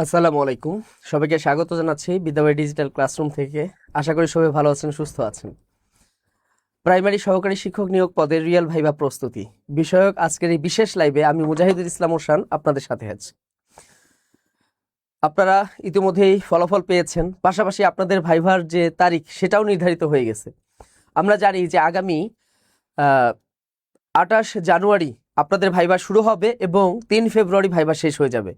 আসসালামু আলাইকুম। সবাইকে স্বাগত জানাচ্ছি বিদ্যাবাড়ি ডিজিটাল ক্লাসরুম থেকে। আশা করি সবাই ভালো আছেন, সুস্থ আছেন। প্রাইমারি সহকারী শিক্ষক নিয়োগ পদের রিয়েল ভাইভা প্রস্তুতি বিষয়ক আজকের এই বিশেষ লাইভে আমি মুজাহিদুল ইসলাম ওরশান আপনাদের সাথে আছি। আপনারা ইতিমধ্যেই ফলাফল পেয়েছেন, পাশাপাশি আপনাদের ভাইভার যে তারিখ সেটাও নির্ধারিত হয়ে গেছে। আমরা জানি যে আগামী 28 জানুয়ারি আপনাদের ভাইভা শুরু হবে এবং 3 ফেব্রুয়ারি ভাইভা শেষ হয়ে যাবে।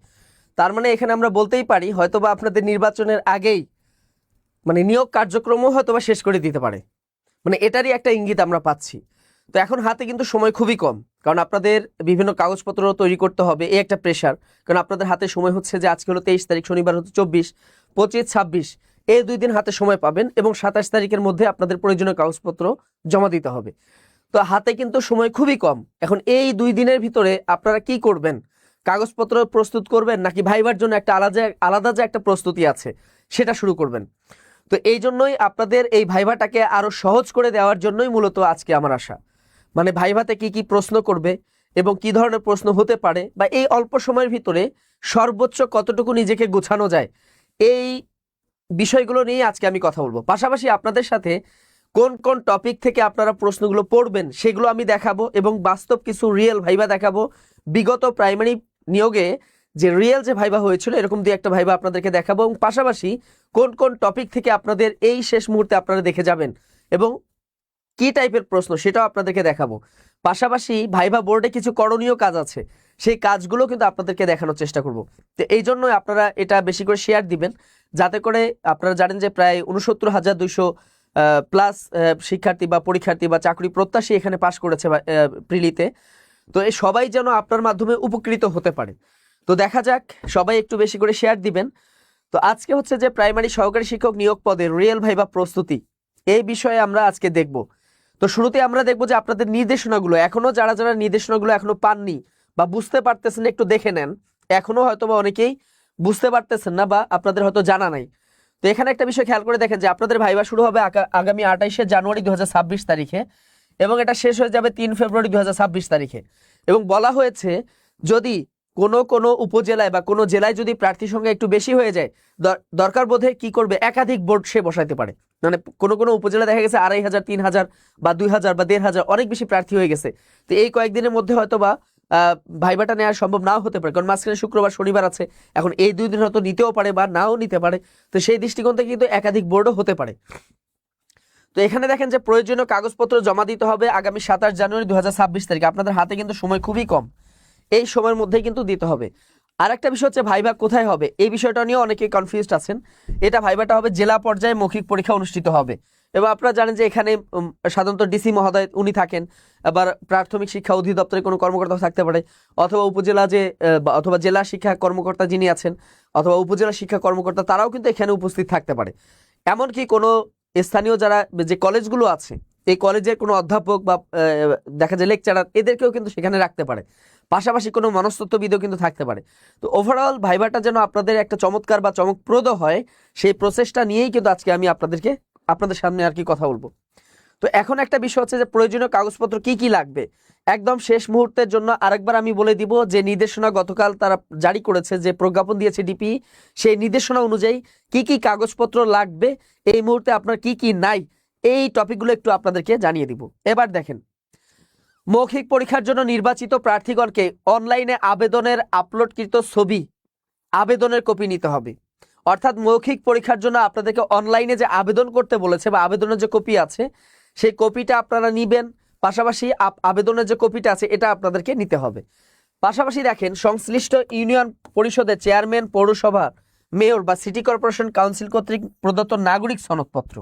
তার মানে এখানে আমরা বলতেই পারি হয়তোবা আপনাদের নির্বাচনের আগেই নিয়োগ কার্যক্রমও হয়তোবা শেষ করে দিতে পারে। এটারই একটা ইঙ্গিত আমরা পাচ্ছি। তো এখন হাতে কিন্তু সময় খুবই কম, কারণ আপনাদের বিভিন্ন কাগজপত্র তৈরি করতে হবে, এই একটা প্রেশার। কারণ আপনাদের হাতে সময় হচ্ছে যে আজকে হলো 23 তারিখ, শনিবার হচ্ছে 24, 25, 26 এই 2 দিন হাতে সময় পাবেন এবং 27 তারিখের মধ্যে আপনাদের প্রয়োজনীয় কাগজপত্র জমা দিতে হবে। তো হাতে কিন্তু সময় খুবই কম। এখন এই 2 দিনের ভিতরে আপনারা কি করবেন? কাগজপত্র প্রস্তুত করবেন নাকি ভাইবার জন্য একটা আলাদা যে একটা প্রস্তুতি আছে সেটা শুরু করবেন? তো এই জন্যই আপনাদের এই ভাইভাটাকে আরো সহজ করে দেওয়ার জন্যই মূলত আজকে আমার আশা। ভাইভাতে কি কি প্রশ্ন করবে এবং কি ধরনের প্রশ্ন হতে পারে, বা এই অল্প সময়ের ভিতরে সর্বোচ্চ কতটুকু নিজেকে গোছানো যায়, এই বিষয়গুলো নিয়ে আজকে আমি কথা বলবো। পাশাপাশি আপনাদের সাথে কোন কোন টপিক থেকে আপনারা প্রশ্নগুলো পড়বেন সেগুলো আমি দেখাবো এবং বাস্তব কিছু রিয়েল ভাইভা দেখাবো। বিগত প্রাইমারি নিয়োগে যে রিয়েল যে ভাইভা হয়েছিল এরকম দিয়ে একটা ভাইভা আপনাদেরকে দেখাবো, এবং পাশাপাশি কোন কোন টপিক থেকে আপনাদের এই শেষ মুহূর্তে আপনারা দেখে যাবেন এবং কি টাইপের প্রশ্ন সেটাও আপনাদেরকে দেখাবো। পাশাপাশি ভাইভা বোর্ডে কিছু করণীয় কাজ আছে, সেই কাজগুলো কিন্তু আপনাদেরকে দেখানোর চেষ্টা করব। তো এই জন্যই আপনারা এটা বেশি করে শেয়ার দিবেন, যাতে করে আপনারা জানেন যে প্রায় 69,200 প্লাস শিক্ষার্থী বা পরীক্ষার্থী বা চাকরি প্রত্যাশী এখানে পাশ করেছে প্রিলিতে। তো এই সবাই যেন আপনার মাধ্যমে উপকৃত হতে পারে। তো দেখা যাক, সবাই একটু বেশি করে শেয়ার দিবেন। তো আজকে হচ্ছে যে প্রাইমারি সহকারী শিক্ষক নিয়োগ পদের রিয়েল ভাইভা প্রস্তুতি, এই বিষয়ে আমরা আজকে দেখব। তো শুরুতে আমরা দেখব যে আপনাদের নির্দেশনাগুলো এখনো যারা যারা নির্দেশনাগুলো এখনো পাননি বা বুঝতে পারতেছেন একটু দেখে নেন। এখনো হয়তো বা অনেকেই বুঝতে পারতেছেন না বা আপনাদের হয়তো জানা নাই। তো এখানে একটা বিষয় খেয়াল করে দেখেন যে আপনাদের ভাইভা শুরু হবে আগামী 28 জানুয়ারি 2026 তারিখে এবং এটা শেষ হয়ে যাবে 3 ফেব্রুয়ারি 2026 তারিখে। এবং বলা হয়েছে যদি কোনো উপজেলায় বা কোনো জেলায় যদি প্রার্থীর সংখ্যা একটু বেশি হয়ে যায়, দরকার বোধে কি করবে, একাধিক বোর্ড সে বসাইতে পারে। কোনো উপজেলা দেখা গেছে 2,500, 3,000 বা 2,000 বা 1,500 অনেক বেশি প্রার্থী হয়ে গেছে। তো এই কয়েকদিনের মধ্যে হয়তো বা ভাইভাটা নেওয়া সম্ভব নাও হতে পারে, কারণ মাঝখানে শুক্রবার শনিবার আছে। এখন এই 2 দিন হয়তো নিতেও পারে বা নাও নিতে পারে। তো সেই দৃষ্টিকোণ থেকে কিন্তু একাধিক বোর্ডও হতে পারে। তো এখানে দেখেন যে প্রয়োজনীয় কাগজপত্র জমা দিতে হবে আগামী 27 জানুয়ারি 2026 তারিখে। আপনাদের হাতে কিন্তু সময় খুবই কম, এই সময়ের মধ্যেই কিন্তু দিতে হবে। আর একটা বিষয় হচ্ছে ভাইভা কোথায় হবে, এই বিষয়টা নিয়ে অনেকে কনফিউজড আছেন। এটা ভাইভাটা হবে জেলা পর্যায়ে মৌখিক পরীক্ষা অনুষ্ঠিত হবে। এবং আপনারা জানেন যে এখানে সাধারণত ডিসি মহোদয় উনি থাকেন, আবার প্রাথমিক শিক্ষা অধিদপ্তরের কোনো কর্মকর্তা থাকতে পারে, অথবা উপজেলা যে অথবা জেলা শিক্ষা কর্মকর্তা যিনি আছেন অথবা উপজেলা শিক্ষা কর্মকর্তা তারাও কিন্তু এখানে উপস্থিত থাকতে পারে। এমনকি কোনো স্থানীয় যারা যে কলেজগুলো আছে এই কলেজের কোনো অধ্যাপক বা দেখা যায় লেকচারার, এদেরকেও কিন্তু সেখানে রাখতে পারে। পাশাপাশি কোনো মনস্তত্ত্ববিদও কিন্তু থাকতে পারে। তো ওভারঅল ভাইভাটা যেন আপনাদের একটা চমৎকার বা চমকপ্রদ হয়, সেই প্রসেসটা নিয়েই কিন্তু আজকে আমি আপনাদের সামনে আর কি কথা বলবো। তো এখন একটা বিষয় হচ্ছে যে প্রয়োজনীয় কাগজপত্র কি কি লাগবে। একদম শেষ মুহূর্তের জন্য আরেকবার আমি বলে দিব যে নির্দেশনা গতকাল তারা জারি করেছে, যে প্রজ্ঞাপন দিয়েছে ডিপি, সেই নির্দেশনা অনুযায়ী কি কি কাগজপত্র লাগবে, এই মুহূর্তে আপনার কি কি নাই, এই টপিকগুলো একটু আপনাদেরকে জানিয়ে দিব। এবার দেখেন, মৌখিক পরীক্ষার জন্য নির্বাচিত প্রার্থীগণকে অনলাইনে আবেদনের আপলোডকৃত ছবি, আবেদনের কপি নিতে হবে। অর্থাৎ মৌখিক পরীক্ষার জন্য আপনাদেরকে অনলাইনে যে আবেদন করতে বলেছে বা আবেদনের যে কপি আছে সেই কপিটা আপনারা নিবেন। পাশাপাশি আবেদনের যে কপিটা আছে এটা আপনাদেরকে নিতে হবে। পাশাপাশি দেখেন, সংশ্লিষ্ট ইউনিয়ন পরিষদের চেয়ারম্যান, পৌরসভা মেয়র বা সিটি কর্পোরেশন কাউন্সিল কর্তৃক প্রদত্ত নাগরিক সনদপত্র।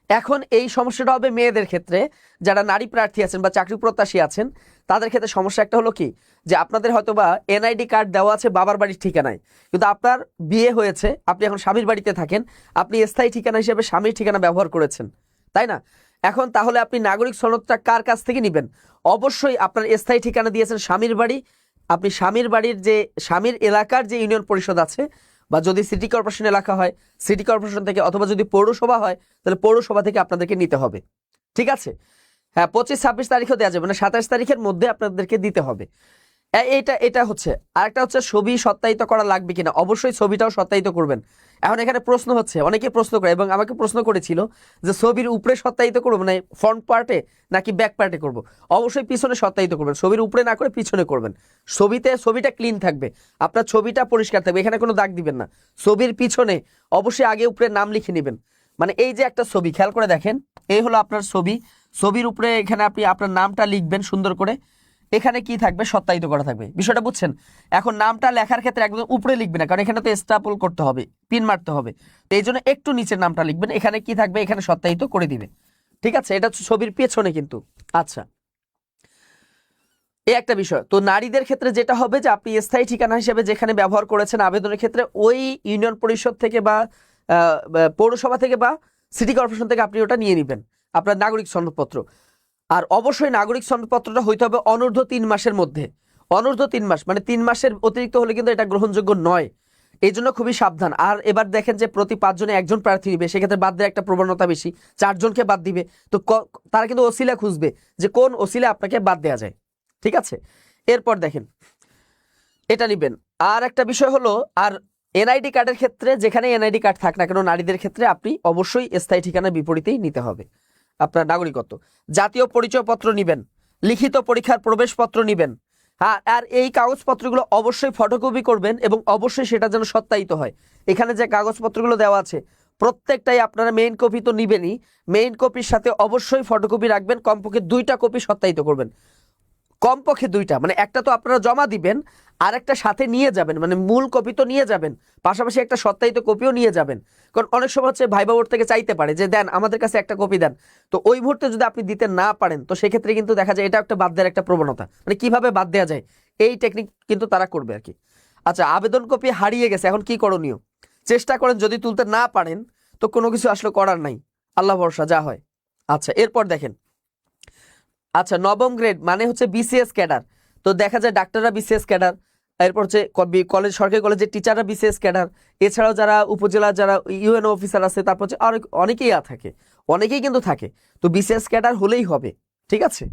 এখন এই সমস্যাটা হবে মেয়েদের ক্ষেত্রে, যারা নারী প্রার্থী আছেন বা চাকরি প্রত্যাশী আছেন তাদের ক্ষেত্রে সমস্যা একটা হলো কি, যে আপনাদের হয়তো বা এনআইডি কার্ড দেওয়া আছে বাবার বাড়ির ঠিকানায়, কিন্তু আপনার বিয়ে হয়েছে, আপনি এখন স্বামীর বাড়িতে থাকেন, আপনি স্থায়ী ঠিকানা হিসেবে স্বামীর ঠিকানা ব্যবহার করেছেন, তাই না? এখন তাহলে আপনি নাগরিক সনদটা কার কাছ থেকে নেবেন? অবশ্যই আপনার স্থায়ী ঠিকানা দিয়েছেন স্বামীর বাড়ি, আপনি স্বামীর বাড়ির যে স্বামীর এলাকার যে ইউনিয়ন পরিষদ আছে, বা যদি সিটি কর্পোরেশন এলাকা হয় সিটি কর্পোরেশন থেকে, অথবা যদি পৌরসভা হয় তাহলে পৌরসভা থেকে আপনাদেরকে নিতে হবে। ঠিক আছে? হ্যাঁ, 25-26 তারিখও দেওয়া যাবে না, 27 তারিখের মধ্যে আপনাদেরকে দিতে হবে। এটা এটা হচ্ছে। আরেকটা হচ্ছে ছবি সত্যায়িত করা লাগবে কিনা, অবশ্যই ছবিটাও সত্যায়িত করবেন। এখন এখানে প্রশ্ন হচ্ছে, অনেকে প্রশ্ন করে এবং আমাকে প্রশ্ন করেছিল যে ছবির উপরে সত্যায়িত করবো মানে ফ্রন্ট পার্টে নাকি ব্যাক পার্টে করব। অবশ্যই পিছনে সত্যায়িত করবেন, ছবির উপরে না করে পিছনে করবেন। ছবিটা ক্লিন থাকবে, আপনার ছবিটা পরিষ্কার থাকবে, এখানে কোনো দাগ দিবেন না। ছবির পিছনে অবশ্যই আগে উপরে নাম লিখে নেবেন। মানে এই যে একটা ছবি, খেয়াল করে দেখেন, এই হলো আপনার ছবি, ছবির উপরে এখানে আপনি আপনার নামটা লিখবেন সুন্দর করে। এখানে কি থাকবে, সত্যায়িত করা থাকবে। বিষয়টা বুঝছেন? এখন নামটা লেখার ক্ষেত্রে একদম উপরে লিখবেন না, কারণ এখানে তো স্টাপল করতে হবে, পিন মারতে হবে। তো এই জন্য একটু নিচের নামটা লিখবেন, এখানে কি থাকবে, এখানে সত্যায়িত করে দিবে। ঠিক আছে, এটা হচ্ছে ছবির পেছনে কিন্তু। আচ্ছা, এই একটা বিষয়। তো নারীদের ক্ষেত্রে যেটা হবে যে আপনি স্থায়ী ঠিকানা হিসেবে যেখানে ব্যবহার করেছেন আবেদনের ক্ষেত্রে, ওই ইউনিয়ন পরিষদ থেকে বা পৌরসভা থেকে বা সিটি কর্পোরেশন থেকে আপনি ওটা নিয়ে নেবেন, আপনার নাগরিক সনদপত্র। আর অবশ্যই নাগরিক সনদপত্রটা হইতে হবে অনূর্ধ্ব 3 মাসের মধ্যে। অনূর্ধ্ব 3 মাস মানে 3 মাসের অতিরিক্ত হলে কিন্তু এটা গ্রহণযোগ্য নয়, এই জন্য খুবই সাবধান। আর এবার দেখেন যে প্রতি 5 জনে একজন প্রার্থী নিবে, সেক্ষেত্রে বাদ দেওয়ার একটা প্রবণতা বেশি, 4 জনকে বাদ দিবে। তো তারা কিন্তু ওসিলা খুঁজবে যে কোন ওসিলা আপনাকে বাদ দেওয়া যায়। ঠিক আছে, এরপর দেখেন এটা নিবেন। আর একটা বিষয় হলো, আর এনআইডি কার্ডের ক্ষেত্রে যেখানে এনআইডি কার্ড থাক না কেন, নারীদের ক্ষেত্রে আপনি অবশ্যই স্থায়ী ঠিকানার বিপরীতেই নিতে হবে আপনার নাগরিকত্ব। জাতীয় পরিচয়পত্র নিবেন, লিখিত পরীক্ষার প্রবেশপত্র নিবেন। হ্যাঁ, আর এই কাগজপত্রগুলো অবশ্যই ফটোকপি করবেন এবং অবশ্যই সেটা যেন সত্যায়িত হয়। এখানে যে কাগজপত্রগুলো দেওয়া আছে প্রত্যেকটাই আপনারা মেইন কপি তো নিবেনই, মেইন কপির সাথে অবশ্যই ফটোকপি রাখবেন, কমপক্ষে 2টা কপি সত্যায়িত করবেন, কমপক্ষে 2টা। মানে একটা তো আপনারা জমা দিবেন, আর একটা সাথে নিয়ে যাবেন, মানে মূল কপি তো নিয়ে যাবেন, পাশাপাশি একটা সত্যায়িত কপিও নিয়ে যাবেন। কারণ অনেক সময় হচ্ছে ভাইবা বোর্ড থেকে চাইতে পারে যে দেন আমাদের কাছে একটা কপি দেন। তো ওই মুহূর্তে যদি আপনি দিতে না পারেন, তো সেক্ষেত্রে কিন্তু দেখা যায় এটা একটা বাদ দেওয়ার একটা প্রবণতা, মানে কিভাবে বাদ দেওয়া যায় এই টেকনিক কিন্তু তারা করবে আর কি। আচ্ছা, আবেদন কপি হারিয়ে গেছে, এখন কি করণীয়? চেষ্টা করেন, যদি তুলতে না পারেন তো কোনো কিছু আসলে করার নাই, আল্লাহ ভরসা, যা হয়। আচ্ছা, এরপর দেখেন। আচ্ছা, নবম গ্রেড মানে হচ্ছে বিসিএস ক্যাডার। তো দেখা যায় ডাক্তাররা বিসিএস ক্যাডার, এরপর হচ্ছে কলেজ, সরকারি কলেজের টিচাররা বিসিএস ক্যাডার, এছাড়াও যারা উপজেলা যারা ইউএনও অফিসার আছে, তারপর হচ্ছে আর অনেকেই থাকে, অনেকেই কিন্তু থাকে। তো বিসিএস ক্যাডার হলেই হবে। ঠিক আছে,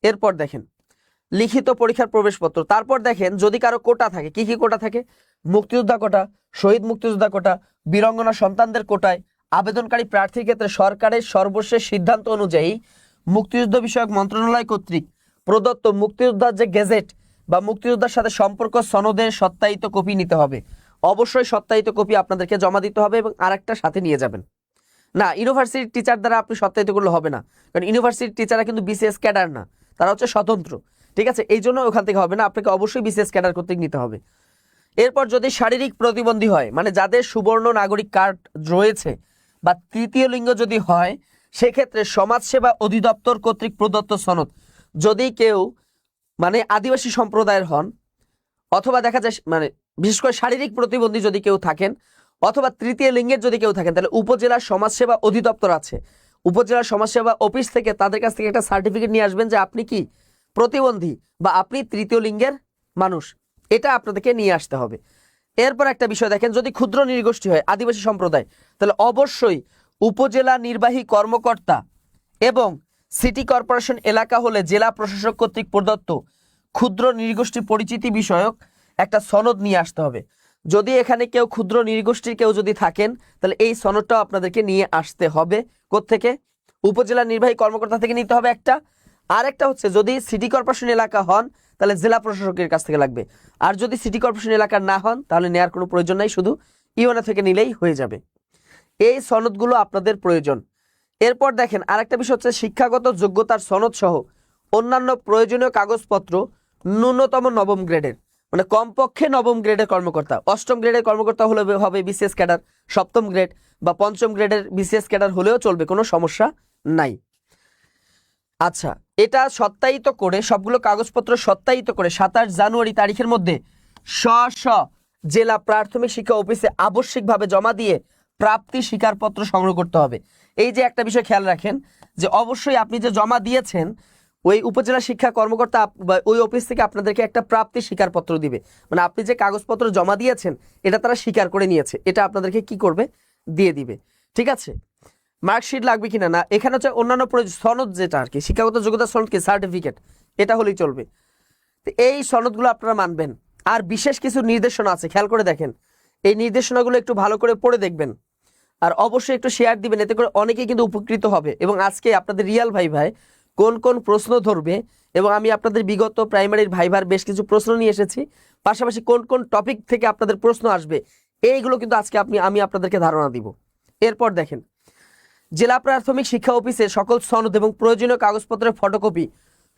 এরপর দেখেন লিখিত পরীক্ষার প্রবেশপত্র। তারপর দেখেন যদি কারো কোটা থাকে, কি কি কোটা থাকে, মুক্তিযোদ্ধা কোটা, শহীদ মুক্তিযোদ্ধা কোটা, বীরঙ্গনা সন্তানদের কোটায় আবেদনকারী প্রার্থীর ক্ষেত্রে সরকারের সর্বশেষ সিদ্ধান্ত অনুযায়ী মুক্তিযুদ্ধ বিষয়ক মন্ত্রণালয় কর্তৃক প্রদত্ত মুক্তিযোদ্ধার যে গেজেট বা মুক্তিযোদ্ধার সাথে সম্পর্ক সনদের সত্যায়িত কপি নিতে হবে। অবশ্যই সত্যায়িত কপি আপনাদেরকে জমা দিতে হবে এবং আরেকটা সাথে নিয়ে যাবেন। না, ইউনিভার্সিটির টিচার দ্বারা আপনি সত্যায়িত করলে হবে না, কারণ ইউনিভার্সিটির টিচাররা কিন্তু বিসিএস ক্যাডার না, তারা হচ্ছে স্বতন্ত্র। ঠিক আছে, এই জন্য ওখান থেকে হবে না, আপনাকে অবশ্যই বিসিএস ক্যাডার কর্তৃক নিতে হবে। এরপর যদি শারীরিক প্রতিবন্ধী হয়, মানে যাদের সুবর্ণ নাগরিক কার্ড রয়েছে বা তৃতীয় লিঙ্গ যদি হয়, সেক্ষেত্রে সমাজসেবা অধিদপ্তর কর্তৃক প্রদত্ত সনদ, যদি কেউ মানে আদিবাসী সম্প্রদায়ের হন, অথবা দেখা যায় মানে বিশেষ করে শারীরিক প্রতিবন্ধী যদি কেউ থাকেন, অথবা তৃতীয় লিঙ্গের যদি কেউ থাকেন, তাহলে উপজেলার সমাজসেবা অধিদপ্তর আছে, উপজেলার সমাজসেবা অফিস থেকে তাদের কাছ থেকে একটা সার্টিফিকেট নিয়ে আসবেন যে আপনি কি প্রতিবন্ধী বা আপনি তৃতীয় লিঙ্গের মানুষ, এটা আপনাদেরকে নিয়ে আসতে হবে। এরপর একটা বিষয় দেখেন, যদি ক্ষুদ্র নৃগোষ্ঠী হয়, আদিবাসী সম্প্রদায়, তাহলে অবশ্যই উপজেলা নির্বাহী কর্মকর্তা এবং সিটি কর্পোরেশন এলাকা হলে জেলা প্রশাসক কর্তৃক প্রদত্ত ক্ষুদ্র নৃগোষ্ঠী পরিচিতি বিষয়ক একটা সনদ নিয়ে আসতে হবে। যদি এখানে কেউ ক্ষুদ্র নৃগোষ্ঠীর কেউ যদি থাকেন, তাহলে এই সনদটাও আপনাদেরকে নিয়ে আসতে হবে। কোত্থেকে? উপজেলা নির্বাহী কর্মকর্তা থেকে নিতে হবে একটা। আর একটা হচ্ছে যদি সিটি কর্পোরেশন এলাকা হন, তাহলে জেলা প্রশাসকের কাছ থেকে লাগবে। আর যদি সিটি কর্পোরেশন এলাকার না হন, তাহলে নেওয়ার কোনো প্রয়োজন নাই, শুধু ইউএনও থেকে নিলেই হয়ে যাবে। এই সনদগুলো আপনাদের প্রয়োজন। এরপর দেখেন আরেকটা বিষয় হচ্ছে শিক্ষাগত যোগ্যতার সনদ সহ অন্যান্য প্রয়োজনীয় কাগজপত্র ন্যূনতম নবম গ্রেডের, মানে কমপক্ষে নবম গ্রেডের কর্মকর্তা। অষ্টম গ্রেডের কর্মকর্তা হলে হবে বিসিএস ক্যাডার, সপ্তম গ্রেড বা পঞ্চম গ্রেডের বিসিএস ক্যাডার হলেও চলবে, কোনো সমস্যা নাই। আচ্ছা, এটা সত্যায়িত করে, সবগুলো কাগজপত্র সত্যায়িত করে 27 জানুয়ারি তারিখের মধ্যে স্ব জেলা প্রাথমিক শিক্ষা অফিসে আবশ্যিকভাবে জমা দিয়ে প্রাপ্তি স্বীকারপত্র সংগ্রহ করতে হবে। এই যে একটা বিষয় খেয়াল রাখেন যে অবশ্যই আপনি যে জমা দিয়েছেন, ওই উপজেলা শিক্ষা কর্মকর্তা ওই অফিস থেকে আপনাদেরকে একটা প্রাপ্তি স্বীকারপত্র দিবে, মানে আপনি যে কাগজপত্র জমা দিয়েছেন এটা তারা স্বীকার করে নিয়েছে, এটা আপনাদেরকে কি করবে, দিয়ে দিবে। ঠিক আছে, মার্কশিট লাগবে কিনা না, এখানে হচ্ছে অন্যান্য সনদ যেটা আর কি, শিক্ষাগত যোগ্যতা সনদ কি সার্টিফিকেট, এটা হলেই চলবে। তো এই সনদগুলো আপনারা মানবেন। আর বিশেষ কিছু নির্দেশনা আছে, খেয়াল করে দেখেন, এই নির্দেশনাগুলো একটু ভালো করে পড়ে দেখবেন, আর অবশ্যই একটু শেয়ার দিবেন, এতে করে অনেকেই কিন্তু উপকৃত হবে। এবং আজকে আপনাদের রিয়াল ভাইভায় কোন কোন প্রশ্ন ধরবে, এবং আমি আপনাদের বিগত প্রাইমারির ভাইভার বেশ কিছু প্রশ্ন নিয়ে এসেছি, পাশাপাশি কোন কোন টপিক থেকে আপনাদের প্রশ্ন আসবে, এইগুলো কিন্তু আজকে আমি আপনাদেরকে ধারণা দিব। এরপর দেখেন, জেলা প্রাথমিক শিক্ষা অফিসে সকল সনদ এবং প্রয়োজনীয় কাগজপত্রের ফটোকপি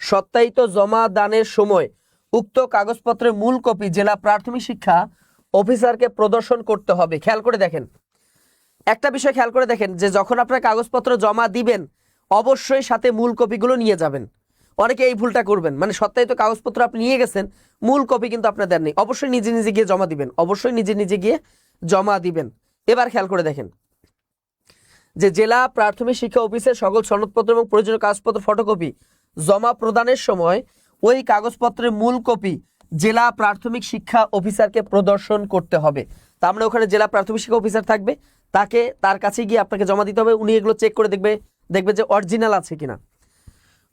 সত্যায়িত জমা দানের সময় উক্ত কাগজপত্রের মূল কপি জেলা প্রাথমিক শিক্ষা অফিসারকে প্রদর্শন করতে হবে। খেয়াল করে দেখেন, একটা বিষয় খেয়াল করে দেখেন, যে যখন আপনার কাগজপত্র জমা দিবেন অবশ্যই সাথে মূল কপিগুলো নিয়ে যাবেন। অনেকে এই ভুলটা করবেন, মানে সত্যায়িত কাগজপত্র আপনি নিয়ে গেছেন, মূল কপি কিন্তু আপনার দেননি। অবশ্যই নিজে নিজে গিয়ে জমা দিবেন, অবশ্যই নিজে নিজে গিয়ে জমা দিবেন। এবার খেয়াল করে দেখেন, যে জেলা প্রাথমিক শিক্ষা অফিসের সকল সনদপত্র এবং প্রয়োজনীয় কাগজপত্র ফটোকপি জমা প্রদানের সময় ওই কাগজপত্রের মূল কপি জেলা প্রাথমিক শিক্ষা অফিসারকে প্রদর্শন করতে হবে। তার মানে ওখানে জেলা প্রাথমিক শিক্ষা অফিসার থাকবে, তার কাছে গিয়ে আপনাকে জমা দিতে হবে। উনি এগুলো চেক করে দেখবে যে অরিজিনাল আছে কিনা।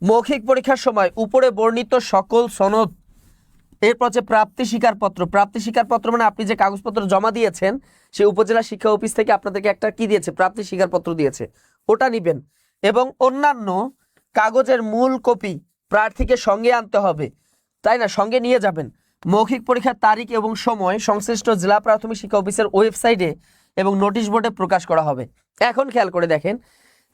মৌখিক পরীক্ষার সময় উপরে বর্ণিত সকল সনদ, এরপর হচ্ছে প্রাপ্তি স্বীকারপত্র। প্রাপ্তি স্বীকারপত্র মানে আপনি যে কাগজপত্র জমা দিয়েছেন সেই উপজেলা শিক্ষা অফিস থেকে আপনাদেরকে একটা কি দিয়েছে, প্রাপ্তি স্বীকারপত্র দিয়েছে, ওটা নিবেন। এবং অন্যান্য কাগজের মূল কপি প্রার্থীকে সঙ্গে আনতে হবে, তাই না, সঙ্গে নিয়ে যাবেন। মৌখিক পরীক্ষার তারিখ এবং সময় সংশ্লিষ্ট জেলা প্রাথমিক শিক্ষা অফিসের ওয়েবসাইটে এবং নোটিশ বোর্ডে প্রকাশ করা হবে। এখন খেয়াল করে দেখেন,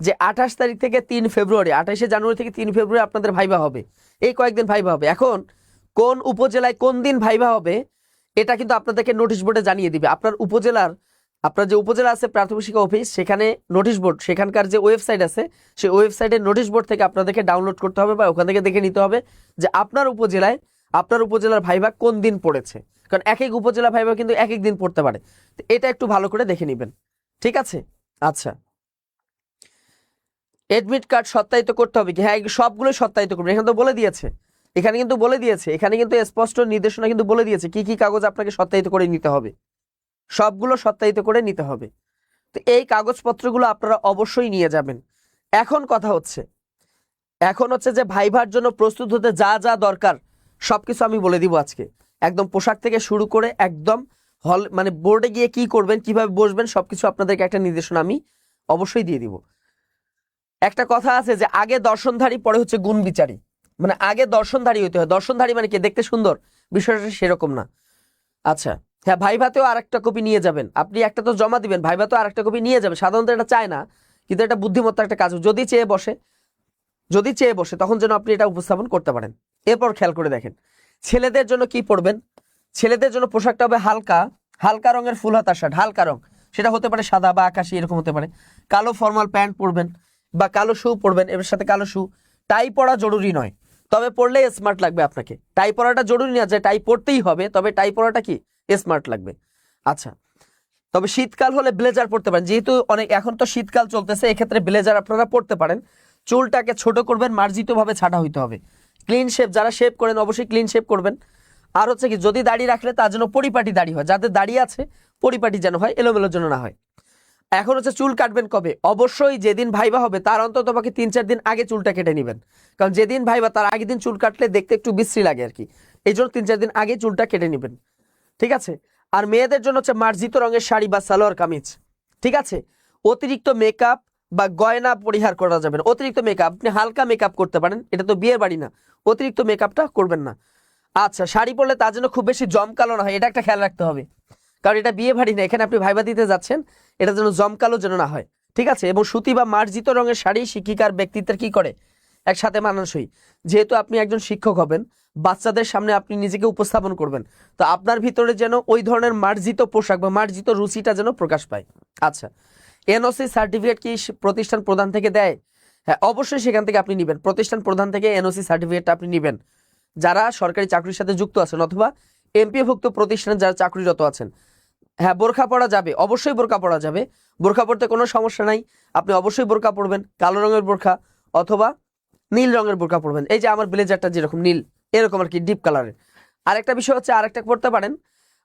যে 28 তারিখ থেকে 3 ফেব্রুয়ারি, 28শে জানুয়ারি থেকে 3 ফেব্রুয়ারি আপনাদের ভাইভা হবে। এই কয়েকদিন ভাইভা হবে। এখন কোন উপজেলায় কোন দিন ভাইভা হবে এটা কিন্তু আপনাদেরকে নোটিশ বোর্ডে জানিয়ে দিবে। আপনার যে উপজেলা আছে প্রাথমিক শিক্ষা অফিস, সেখানে নোটিশ বোর্ড, সেখানকার যে ওয়েবসাইট আছে সেই ওয়েবসাইটে নোটিশ বোর্ড থেকে আপনাদেরকে ডাউনলোড করতে হবে, বা ওখান থেকে দেখে নিতে হবে যে আপনার উপজেলার ভাইভা কোন দিন পড়েছে। কারণ এক এক উপজেলা ভাইভা কিন্তু এক এক দিন পড়তে পারে, এটা একটু ভালো করে দেখে নেবেন, ঠিক আছে। আচ্ছা, এডমিট কার্ড সত্যায়িত করতে হবে কি? হ্যাঁ, সবগুলো সত্যায়িত করবেন। এখানে তো বলে দিয়েছে, এখানে কিন্তু স্পষ্ট নির্দেশনা কিন্তু বলে দিয়েছে কি কি কাগজ আপনাকে সত্যায়িত করে নিতে হবে, সবগুলো সত্যায়িত করে নিতে হবে। তো এই কাগজপত্রগুলো আপনারা অবশ্যই নিয়ে যাবেন। এখন কথা হচ্ছে যে ভাইভার জন্য প্রস্তুত হতে যা যা দরকার সবকিছু আমি বলে দিব আজকে। একদম পোশাক থেকে শুরু করে একদম মানে বোর্ডে গিয়ে কি করবেন, কিভাবে বসবেন, সবকিছু আপনাদেরকে একটা নির্দেশনা আমি অবশ্যই দিয়ে দিব। একটা কথা আছে যে আগে দর্শনধারী পরে হচ্ছে গুণ বিচারী, মানে আগে দর্শনধারী হইতে হয়। দর্শনধারী মানে কি, দেখতে সুন্দর, বিষয়টা সেরকম না। আচ্ছা, হ্যাঁ, ভাইভাতেও আরেকটা কপি নিয়ে যাবেন। আপনি একটা তো জমা দিবেন, ভাইভাতেও আরেকটা কপি নিয়ে যাবেন। সাধারণত এটা চায় না, কিন্তু এটা বুদ্ধিমত্তা একটা কাজ। যদি চেয়ে বসে তখন যেন আপনি এটা উপস্থাপন করতে পারেন। এরপর খেয়াল করে দেখেন, ছেলেদের জন্য কি পরবেন। ছেলেদের জন্য পোশাকটা হবে হালকা রঙের ফুল হাতা শার্ট, হালকা রং, সেটা হতে পারে সাদা বা আকাশি, এরকম হতে পারে। কালো ফর্মাল প্যান্ট পরবেন বা কালো শু পরবেন, এর সাথে কালো শু। টাই পরা জরুরি নয়, তবে পরলে স্মার্ট লাগবে আপনাকে। টাই পরাটা জরুরি না যে টাই পরতেই হবে, তবে টাই পরাটা কি স্মার্ট লাগবে। আচ্ছা, তবে শীতকাল হলে ব্লেজার পরতে পারেন, যেহেতু এখন তো শীতকাল চলতেছে, এক্ষেত্রে ব্লেজার আপনারা পরতে পারেন। চুলটাকে ছোট করবেন, মার্জিতভাবে ছাটা হইতে হবে। ক্লিন শেপ, যারা শেপ করেন অবশ্যই ক্লিন শেপ করবেন। আর হচ্ছে কি, যদি দাড়ি রাখলে তার জন্য পরিপাটি দাড়ি হয়, যাদের দাড়ি আছে পরিপাটি যেন হয়, এলোমেলোর জন্য না হয়। এখন হচ্ছে চুল কাটবেন কবে, অবশ্যই যেদিন ভাইবা হবে তার অন্তত বাকি 3-4 দিন আগে চুলটা কেটে নেবেন। কারণ যেদিন ভাইবা তার আগের দিন চুল কাটলে দেখতে একটু বিশ্রী লাগে আর কি, এই জন্য 3-4 দিন আগে চুলটা কেটে নেবেন, ঠিক আছে। আর মেয়েদের জন্য হচ্ছে মার্জিত রঙের শাড়ি বা সালোয়ার কামিজ, ঠিক আছে। অতিরিক্ত মেকআপ বা গয়না পরিহার করা যাবে না। অতিরিক্ত মেকআপ, আপনি হালকা মেকআপ করতে পারেন, এটা তো বিয়ের বাড়ি না, অতিরিক্ত মেকআপটা করবেন না। আচ্ছা, শাড়ি পরলে তার জন্য খুব বেশি জমকালো না হয়, এটা একটা খেয়াল রাখতে হবে, কারণ এটা বিয়ে বাড়ি না, এখানে আপনি ভাইবা দিতে যাচ্ছেন, এটা যেন জমকালো যেন না হয়, ঠিক আছে। এবং সুতি বা মার্জিত রঙের শাড়ি শিক্ষিকার ব্যক্তিত্বের কি করে, একসাথে মানানসই। যেহেতু আপনি একজন শিক্ষক হবেন, বাচ্চাদের সামনে আপনি নিজেকে উপস্থাপন করবেন, তো আপনার ভিতরে যেন ওই ধরনের মার্জিত পোশাক বা মার্জিত রুচিটা যেন প্রকাশ পায়। আচ্ছা, এনওসি সার্টিফিকেট কি প্রতিষ্ঠান প্রধান থেকে দেয়? হ্যাঁ, অবশ্যই সেখান থেকে আপনি নেবেন, প্রতিষ্ঠান প্রধান থেকে এনওসি সার্টিফিকেটটা আপনি নেবেন, যারা সরকারি চাকরির সাথে যুক্ত আছেন অথবা এমপিওভুক্ত প্রতিষ্ঠানে যারা চাকরিরত আছেন। হ্যাঁ, বোরখা পরা যাবে, অবশ্যই বোরখা পরা যাবে, বোরখা পরতে কোনো সমস্যা নাই। আপনি অবশ্যই বোরখা পরবেন, কালো রঙের বোরখা অথবা নীল রঙের বোরখা পরবেন। এই যে আমার ব্লেজারটা যেরকম নীল, এরকম আর কি ডিপ কালারের। আরেকটা বিষয় হচ্ছে, আরেকটা পড়তে পারেন,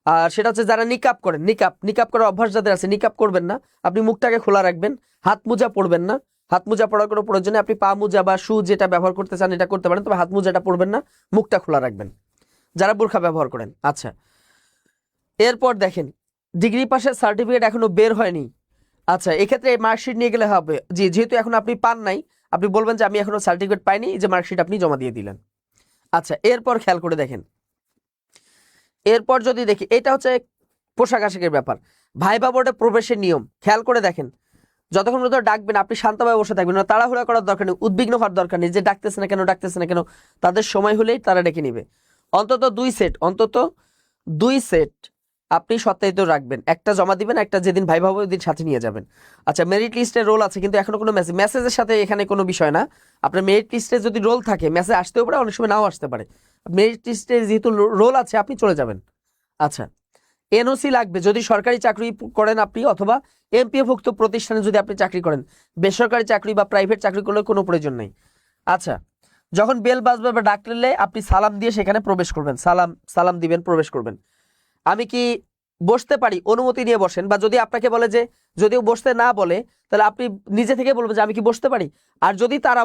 আর সেটা হচ্ছে যারা নিকাপ করেন, নিকাপ করার অভ্যাস যাদের আছে, নিকাপ করবেন না। আপনি মুখটাকে খোলা রাখবেন, হাত মোজা পরবেন না, হাত মোজা পরার কোনো প্রয়োজনে আপনি পা মোজা বা শু যেটা ব্যবহার করতে চান এটা করতে পারেন, তবে হাত মোজাটা পরবেন না, মুখটা খোলা রাখবেন। যারা বোরখা ব্যবহার করেন। আচ্ছা, এরপর দেখেন ডিগ্রি পাসের সার্টিফিকেট এখনো বের হয়নি। আচ্ছা, এক্ষেত্রে মার্কশিট নিয়ে গেলে হবে। জি, যেহেতু এখন আপনি পান নাই, আপনি বলবেন যে আমি এখনো সার্টিফিকেট পাইনি, যে মার্কশিট আপনি জমা দিয়ে দিলেন। আচ্ছা, এরপর খেয়াল করে দেখেন, এরপর যদি দেখি, এটা হচ্ছে পোশাক আশাকের ব্যাপার। ভাইবা বোর্ডে প্রবেশের নিয়ম খেয়াল করে দেখেন, যতক্ষণ পর্যন্ত ডাকবেন আপনি শান্তভাবে বসে থাকবেন না, তাড়াহুড়া করার দরকার নেই, উদ্বিগ্ন হওয়ার দরকার নেই যে ডাকতেছে না কেন, ডাকতেছে না কেন। তাদের সময় হলেই তারা ডেকে নিবে। অন্তত 2 সেট আপনি সত্যায়িত রাখবেন, একটা জমা দিবেন, একটা যেদিন ভাইবা হবে ওই দিন সাথে নিয়ে যাবেন। আচ্ছা, মেরিট লিস্টের রোল আছে, কিন্তু এখনো কোনো মেসেজের সাথে এখানে কোনো বিষয় না। আপনার মেরিট লিস্টে যদি রোল থাকে মেসেজ আসতেও পারে, অনেক সময় নাও আসতে পারে। মেরিট লিস্টে যেহেতু রোল আছে আপনি চলে যাবেন। আচ্ছা, এনওসি লাগবে যদি সরকারি চাকরি করেন আপনি, অথবা এমপিওভুক্ত প্রতিষ্ঠানে যদি আপনি চাকরি করেন। বেসরকারি চাকরি বা প্রাইভেট চাকরি করলে কোনো প্রয়োজন নেই। আচ্ছা, যখন বেল বাজবে বা ডাকলে আপনি সালাম দিয়ে সেখানে প্রবেশ করবেন, সালাম দিবেন, প্রবেশ করবেন। আমি কি বসতে পারি, অনুমতি নিয়ে বসেন। বা যদি আপনাকে বলে যে, যদিও বসতে না বলে, তাহলে আপনি নিজে থেকে বলবেন যে আমি কি বসতে পারি। আর যদি তারা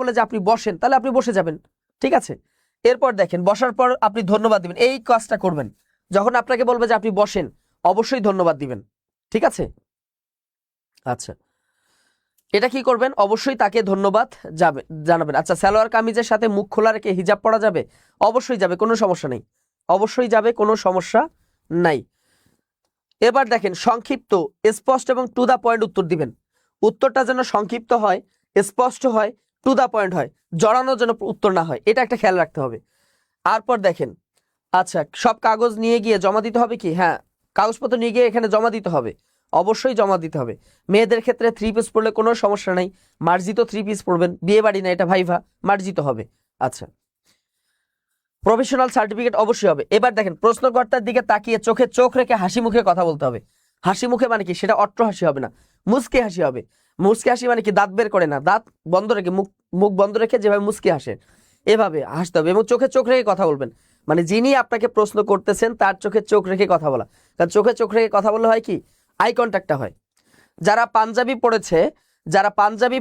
বলে যে আপনি বসেন, তাহলে আপনি বসে যাবেন। ঠিক আছে, এরপর দেখেন, বসার পর আপনি ধন্যবাদ দিবেন। এই কাজটা করবেন, যখন আপনাকে বলবে যে আপনি বসেন, অবশ্যই ধন্যবাদ দিবেন। ঠিক আছে। আচ্ছা, এটা কি করবেন, অবশ্যই তাকে ধন্যবাদ জানাবেন। আচ্ছা, সালোয়ার কামিজের সাথে মুখ খোলা রেখে হিজাব পরা যাবে? অবশ্যই যাবে, কোনো সমস্যা নেই, অবশ্যই যাবে, কোনো সমস্যা নাই। এবার দেখেন, সংক্ষিপ্ত, স্পষ্ট এবং টু দা পয়েন্ট উত্তর দিবেন। উত্তরটা যেন সংক্ষিপ্ত হয়, স্পষ্ট হয়, টু দা পয়েন্ট হয়, জড়ানো যেন উত্তর না হয়, এটা একটা খেয়াল রাখতে হবে। তারপর দেখেন, আচ্ছা, সব কাগজ নিয়ে গিয়ে জমা দিতে হবে কি? হ্যাঁ, কাগজপত্র নিয়ে গিয়ে এখানে জমা দিতে হবে, অবশ্যই জমা দিতে হবে। মেয়েদের ক্ষেত্রে 3 পিস পড়লে কোনো সমস্যা নেই, মার্জিত 3 পিস পড়বেন, বিয়ে বাড়ি না এটা, ভাইভা, মার্জিত হবে। আচ্ছা, প্রফেশনাল সার্টিফিকেট অবশ্যই হবে। এবার দেখেন, প্রশ্নকর্তার দিকে তাকিয়ে চোখে চোখ রেখে হাসি মুখে কথা বলতে হবে। হাসি মুখে মানে কি, সেটা অট্ট হাসি হবে না, মুচকি হাসি হবে। মুচকি হাসি মানে কি, দাঁত বের করে না, দাঁত বন্ধ রেখে, মুখ বন্ধ রেখে যেভাবে মুচকি হাসে এভাবে হাসতে হবে, এবং চোখে চোখ রেখে কথা বলবেন। মানে যিনি আপনাকে প্রশ্ন করতেছেন তার চোখে চোখ রেখে কথা বলা, কারণ চোখে চোখ রেখে কথা বললে হয় কি, আই কন্ট্যাক্টটা হয়। যারা পাঞ্জাবি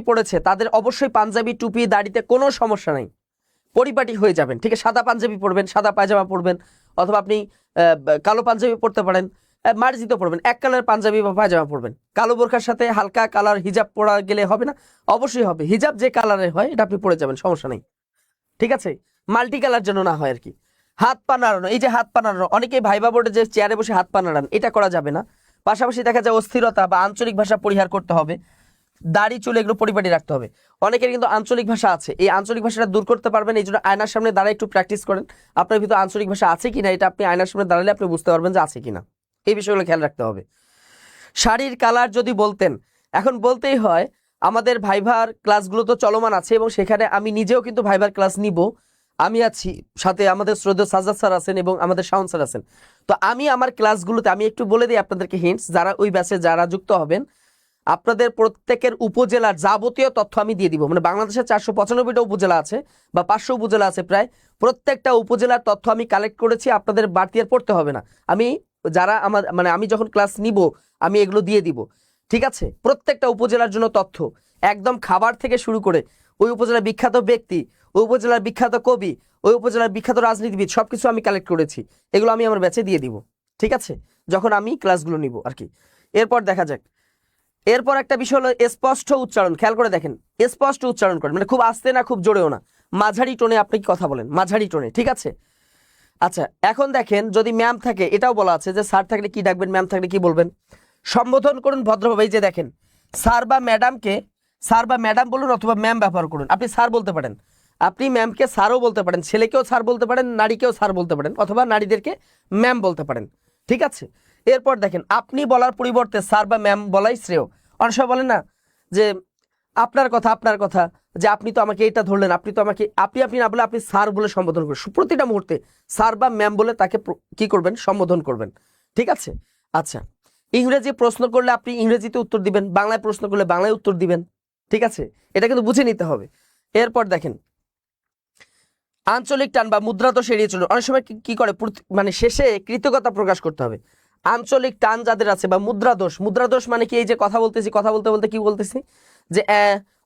পড়েছে তাদের অবশ্যই পাঞ্জাবি, টুপি, দাড়িতে কোনো সমস্যা নাই, পরিপাটি হয়ে যাবেন। ঠিক আছে, সাদা পাঞ্জাবি পরবেন, সাদা পায়জামা পরবেন, অথবা আপনি কালো পাঞ্জাবি পরতে পারেন, মার্জিত পরবেন, এক কালার পাঞ্জাবি বা পায়জামা পরবেন। কালো বোরখার সাথে হালকা কালার হিজাব পরা গেলে হবে না? অবশ্যই হবে, হিজাব যে কালারের হয় এটা আপনি পরে যাবেন, সমস্যা নেই। ঠিক আছে, মাল্টি কালার যেন না হয় আর কি। হাত পা নাড়ানো, এই যে হাত পা নাড়ানো, অনেকে ভাইবা বোর্ডে যে চেয়ারে বসে হাত পা নাড়ান, এটা করা যাবে না। পাশাপাশি দেখা যায় অস্থিরতা বা আঞ্চলিক ভাষা পরিহার করতে হবে, দাড়ি চুল এগুলো পরিপাটি রাখতে হবে। অনেকের কিন্তু আঞ্চলিক ভাষা আছে, এই আঞ্চলিক ভাষাটা দূর করতে পারবেন, এই জন্য আয়নার সামনে দাঁড়ায় একটু প্র্যাকটিস করেন। আপনার ভিতরে আঞ্চলিক ভাষা আছে কিনা এটা আপনি আয়নার সামনে দাঁড়ালে আপনি বুঝতে পারবেন যে আছে কিনা, এই বিষয়গুলো খেয়াল রাখতে হবে। শাড়ির কালার যদি বলতেন, এখন বলতেই হয়, আমাদের ভাইভার ক্লাসগুলো তো চলমান আছে, এবং সেখানে আমি নিজেও কিন্তু ভাইভার ক্লাস নিব, আমি আছি সাথে, আমাদের শ্রদ্ধেয় সাজ্জাদ স্যার আছেন এবং আমাদের শাওন স্যার আছেন। তো আমি আমার ক্লাসগুলোতে আমি একটু বলে দিই আপনাদেরকে হিন্টস, যারা ওই ব্যাচে যারা যুক্ত হবেন, আপনাদের প্রত্যেকের উপজেলার যাবতীয় তথ্য আমি দিয়ে দিব। মানে বাংলাদেশের 495টা উপজেলা আছে বা 500 উপজেলা আছে প্রায়, প্রত্যেকটা উপজেলার তথ্য আমি কালেক্ট করেছি, আপনাদের বাড়তি আর পড়তে হবে না। আমি আমি যখন ক্লাস নিব আমি এগুলো দিয়ে দিব। ঠিক আছে, প্রত্যেকটা উপজেলার জন্য তথ্য, একদম খাবার থেকে শুরু করে ওই উপজেলার বিখ্যাত ব্যক্তি, ওই উপজেলার বিখ্যাত কবি, ওই উপজেলার বিখ্যাত রাজনীতিবিদ, সবকিছু আমি কালেক্ট করেছি, এগুলো আমি আমার ব্যাচে দিয়ে দিব। ঠিক আছে, যখন আমি ক্লাসগুলো নিব আর কি। এরপর দেখা যাক, এরপর একটা বিষয় হলো স্পষ্ট উচ্চারণ। খেয়াল করে দেখেন, স্পষ্ট উচ্চারণ করেন, মানে খুব আস্তে না খুব জোরেও না, মাঝারি টোনে আপনি কি কথা বলেন, মাঝারি টোনে। ঠিক আছে। আচ্ছা, এখন দেখেন, যদি ম্যাম থাকে, এটাও বলা আছে যে স্যার থাকলে কি ডাকবেন, ম্যাম থাকলে কি বলবেন। সম্বোধন করুন ভদ্রভাবে। এই যে দেখেন, স্যার বা ম্যাডাম বলুন, অথবা ম্যাম ব্যবহার করুন। আপনি স্যার বলতে পারেন, আপনি ম্যামকে স্যারও বলতে পারেন, ছেলেকেও স্যার বলতে পারেন, নারীকেও স্যার বলতে পারেন, অথবা নারীদেরকে ম্যাম বলতে পারেন। ঠিক আছে। এরপর দেখেন, আপনি বলার পরিবর্তে স্যার বা ম্যাম বলাই শ্রেয়। অনেক সময় বলেন না যে আপনার কথা, যে আপনি তো আমাকে এটা ধরলেন, আপনি তো আমাকে, আপনি না বলে আপনি স্যার বলে সম্বোধন করবেন। প্রতিটা মুহূর্তে স্যার বা ম্যাম বলে তাকে কি করবেন, সম্বোধন করবেন। ঠিক আছে। আচ্ছা, ইংরেজি প্রশ্ন করলে আপনি ইংরেজিতে উত্তর দিবেন, বাংলায় প্রশ্ন করলে বাংলায় উত্তর দিবেন। ঠিক আছে, এটা কিন্তু বুঝে নিতে হবে। এরপর দেখেন, আঞ্চলিক টান বা মুদ্রা দোষ এড়িয়ে চলুন। অনেক সময় কি করে, মানে শেষে কৃতজ্ঞতা প্রকাশ করতে হবে। আঞ্চলিক টান যাদের আছে বা মুদ্রা দোষ মানে কি, এই যে কথা বলতেছি, কথা বলতে বলতে কি বলতেছি, যে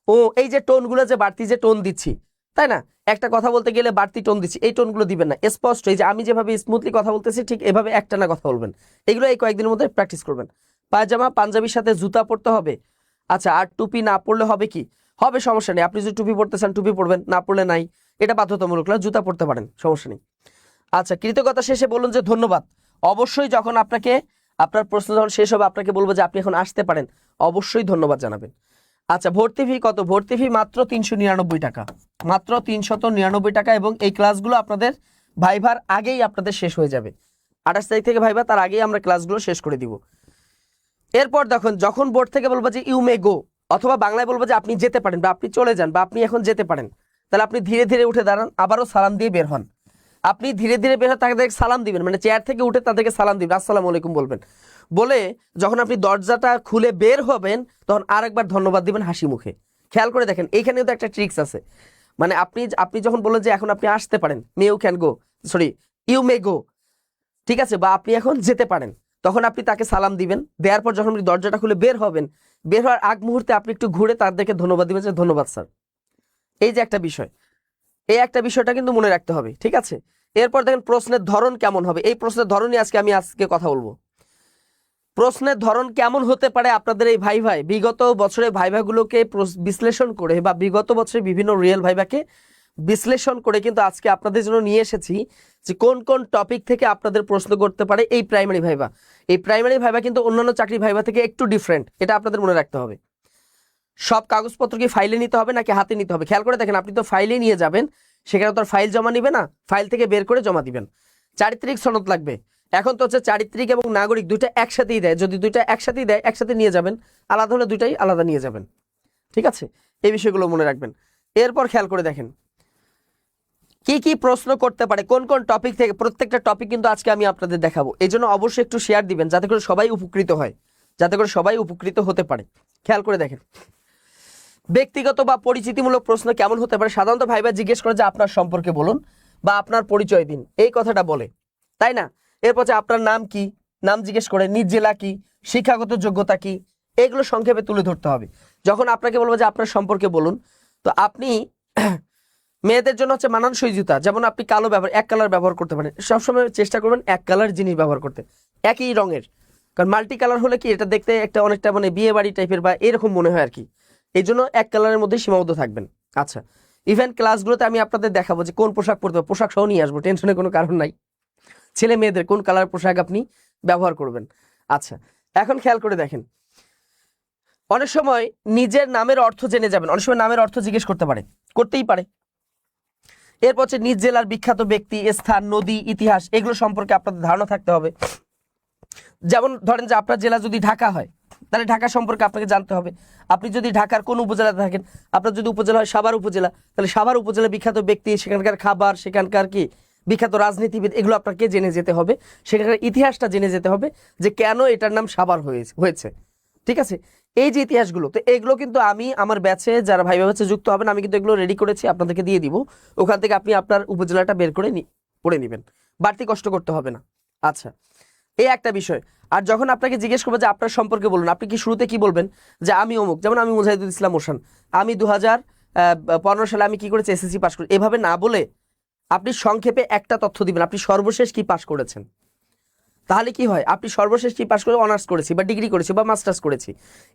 ও, এই যে টোনগুলো যে বাড়তি যে টোন দিচ্ছি, তাই না? একটা কথা বলতে গেলে বাড়তি টোন দিচ্ছি, এই টোনগুলো দিবেন না, স্পষ্ট। এই যে আমি যেভাবে স্মুথলি কথা বলতেছি ঠিক এভাবে একটানা কথা বলবেন। এগুলো এই কয়েকদিনের মধ্যে প্র্যাকটিস করবেন। পায়জামা পাঞ্জাবির সাথে জুতা পরতে হবে। আচ্ছা, আর টুপি না পরলে হবে কি? হবে, সমস্যা নেই। আপনি যদি টুপি পরতে চান টুপি পরবেন, না পরলে নাই, এটা বাধ্যতামূলক না, জুতা পরতে পারেন, সমস্যা নেই। আচ্ছা, কৃতজ্ঞতা শেষে বলুন যে ধন্যবাদ। অবশ্যই যখন আপনাকে আপনার প্রশ্ন যখন শেষ হবে আপনাকে বলবো যে আপনি এখন আসতে পারেন, অবশ্যই ধন্যবাদ জানাবেন। আচ্ছা, ভর্তি ফি কত? ভর্তি ফি মাত্র 399 টাকা, মাত্র 399 টাকা। এবং এই ক্লাসগুলো আপনাদের ভাইভার আগেই আপনাদের শেষ হয়ে যাবে। 28 তারিখ থেকে ভাইভা, তার আগেই আমরা ক্লাসগুলো শেষ করে দিব। এরপর দেখুন, যখন বোর্ড থেকে বলবো যে ইউ মে গো, অথবা বাংলায় বলবো যে আপনি যেতে পারেন বা আপনি চলে যান বা আপনি এখন যেতে পারেন, তাহলে আপনি ধীরে ধীরে উঠে দাঁড়ান, আবারও সালাম দিয়ে বের হন। আপনি ধীরে ধীরে বের হয়ে তাদেরকে সালাম দিবেন, মানে চেয়ার থেকে উঠে তাদেরকে সালাম দিবেন, আসসালামু আলাইকুম বলবেন। বলে যখন আপনি দরজাটা খুলে বের হবেন তখন আরেকবার ধন্যবাদ দিবেন হাসি মুখে। খেয়াল করে দেখেন, এইখানেও তো একটা ট্রিক্স আছে। মানে আপনি আপনি যখন বললেন যে এখন আপনি আসতে পারেন, may you can go, sorry you may go, ঠিক আছে, বা আপনি এখন যেতে পারেন, তখন আপনি তাকে সালাম দিবেন। দেওয়ার পর যখন আপনি দরজাটা খুলে বের হবেন, বের হওয়ার আগ মুহূর্তে আপনি একটু ঘুরে তাদেরকে ধন্যবাদ দিবেন যে ধন্যবাদ স্যার। এই যে একটা বিষয়, এই একটা বিষয়টা কিন্তু মনে রাখতে হবে, ঠিক আছে। এরপর দেখেন প্রশ্নের ধরন কেমন হবে। এই প্রশ্নের ধরনই আমি আজকে কথা বলবো। প্রশ্নের ধরন কেমন হতে পারে আপনাদের এই ভাইভায়, বিগত বছরের ভাইভাগুলোকে বিশ্লেষণ করে বা বিগত বছরের বিভিন্ন রিয়েল ভাইভাকে বিশ্লেষণ করে কিন্তু আজকে আপনাদের জন্য নিয়ে এসেছি যে কোন কোন টপিক থেকে আপনাদের প্রশ্ন করতে পারে এই প্রাইমারি ভাইভা। এই প্রাইমারি ভাইভা কিন্তু অন্যান্য চাকরি ভাইভা থেকে একটু ডিফারেন্ট, এটা আপনাদের মনে রাখতে হবে। সব কাগজপত্র কি ফাইলে নিতে হবে নাকি হাতে নিতে হবে? খেয়াল করে দেখেন, আপনি তো ফাইলে নিয়ে যাবেন, সেখানে তো আর ফাইল জমা নিবে না, ফাইল থেকে বের করে জমা দিবেন। চারিত্রিক সনদ লাগবে। এখন তো হচ্ছে চারিত্রিক এবং নাগরিক দুইটা একসাথেই দেয়, যদি দুইটা একসাথেই দেয় একসাথে নিয়ে যাবেন, আলাদা হলে দুইটাই আলাদা নিয়ে যাবেন, ঠিক আছে। এই বিষয়গুলো মনে রাখবেন। এরপর খেয়াল করে দেখেন কি কি প্রশ্ন করতে পারে, কোন কোন টপিক থেকে, প্রত্যেকটা টপিক কিন্তু আজকে আমি আপনাদের দেখাবো। এই জন্য অবশ্যই একটু শেয়ার দিবেন যাতে করে সবাই উপকৃত হয়, যাতে করে সবাই উপকৃত হতে পারে। খেয়াল করে দেখেন, ব্যক্তিগত বা পরিচিতিমূলক প্রশ্ন কেমন হতে পারে। সাধারণত ভাইবা জিজ্ঞেস করে যে আপনার সম্পর্কে বলুন বা আপনার পরিচয় দিন, এই কথাটা বলে, তাই না? এরপর আপনার নাম কি, নাম জিজ্ঞেস করে, নিজ জেলা কি, শিক্ষাগত যোগ্যতা কি, এগুলো সংক্ষেপে তুলে ধরতে হবে। যখন আপনাকে বলবো যে আপনার সম্পর্কে বলুন, তো আপনি মেয়েদের জন্য হচ্ছে মানানসই জুতা, যেমন আপনি কালো ব্যবহার, এক কালার ব্যবহার করতে পারেন। সবসময় চেষ্টা করবেন এক কালার জিনিস ব্যবহার করতে, একই রঙের। কারণ মাল্টি কালার হলে কি এটা দেখতে একটা অনেকটা মানে বিয়ে বাড়ি টাইপের বা এরকম মনে হয় আর কি। এই জন্য এক কালারের মধ্যেই সীমাবদ্ধ থাকবেন। আচ্ছা, ইভেন ক্লাসগুলোতে আমি আপনাদের দেখাবো যে কোন পোশাক পরতে হবে, পোশাক সহ নিয়ে আসবো, টেনশনের কোনো কারণ নাই। ছেলে মেয়েদের কোন কালার পোশাক আপনি ব্যবহার করবেন। আচ্ছা, এখন খেয়াল করে দেখেন, অনেক সময় নিজের নামের অর্থ জেনে যাবেন, অনেক সময় নামের অর্থ জিজ্ঞেস করতে পারে, করতেই পারে। এরপর হচ্ছে নিজ জেলার বিখ্যাত ব্যক্তি, স্থান, নদী, ইতিহাস, এগুলো সম্পর্কে আপনাদের ধারণা থাকতে হবে। যেমন ধরেন যে আপনার জেলা যদি ঢাকা হয়, তাহলে ঢাকা সম্পর্কে আপনাকে জানতে হবে। আপনি যদি ঢাকার কোন উপজেলাতে থাকেন, আপনার যদি উপজেলা হয় সাভার উপজেলা, তাহলে সাভার উপজেলা বিখ্যাত ব্যক্তি, সেখানকার খাবার, সেখানকার কি বিখ্যাত রাজনীতিবিদ, এগুলো আপনাকে জেনে যেতে হবে। সেখানকার ইতিহাসটা জেনে যেতে হবে যে কেন এটার নাম সাভার হয়েছে, ঠিক আছে। এই যে ইতিহাসগুলো, তো এগুলো কিন্তু আমি আমার ব্যাচে যারা ভাই ব্যাচে যুক্ত হবেন, আমি কিন্তু এগুলো রেডি করেছি, আপনাদেরকে দিয়ে দিব। ওখান থেকে আপনি আপনার উপজেলাটা বের করে পড়ে নেবেন, বাড়তি কষ্ট করতে হবে না। আচ্ছা, এই একটা বিষয়। আর যখন আপনাকে জিজ্ঞেস করবো যে আপনার সম্পর্কে বলুন, আপনি কি শুরুতে কি বলবেন যে আমি অমুক, যেমন আমি মুজাহিদুল ইসলাম ওশান, আমি 2015 সালে আমি কি করেছি, এসএসসি পাস করি, এভাবে না বলে আপনি সংক্ষেপে একটা তথ্য দিবেন, আপনি সর্বশেষ কি পাস করেছেন। তাহলে কি হয়, আপনি সর্বশেষ কি পাস করে, অনার্স করেছি বা ডিগ্রি করেছি বা মাস্টার্স করেছি,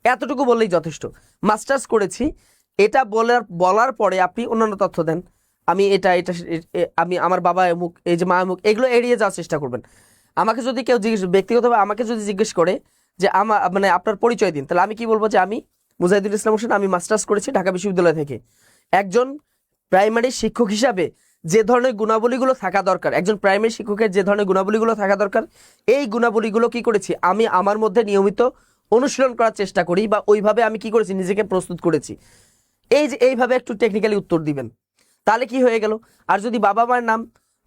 এতটুকু বললেই যথেষ্ট। মাস্টার্স করেছি এটা বলার পরে আপনি অন্যান্য তথ্য দেন, আমি এটা এটা আমি আমার বাবা অমুক, এই যে মা অমুক, এগুলো এড়িয়ে যাওয়ার চেষ্টা করবেন। আমাকে যদি কেউ ব্যক্তিগতভাবে আমাকে যদি জিজ্ঞেস করে যে আমার মানে আপনার পরিচয় দিন, তাহলে আমি কি বলবো যে আমি মুজাহিদুল ইসলাম হোসেন, আমি মাস্টার্স করেছি ঢাকা বিশ্ববিদ্যালয় থেকে। একজন প্রাইমারি শিক্ষক হিসাবে যে ধরনের গুণাবলীগুলো থাকা দরকার, একজন প্রাইমারি শিক্ষকের যে ধরনের গুণাবলীগুলো থাকা দরকার, এই গুণাবলীগুলো কি করেছি আমি আমার মধ্যে নিয়মিত অনুশীলন করার চেষ্টা করি, বা ওইভাবে আমি কি করেছি নিজেকে প্রস্তুত করেছি। এই যে এইভাবে একটু টেকনিক্যালি উত্তর দিবেন, তাহলে কি হয়ে গেল। আর যদি বাবা মায়ের নাম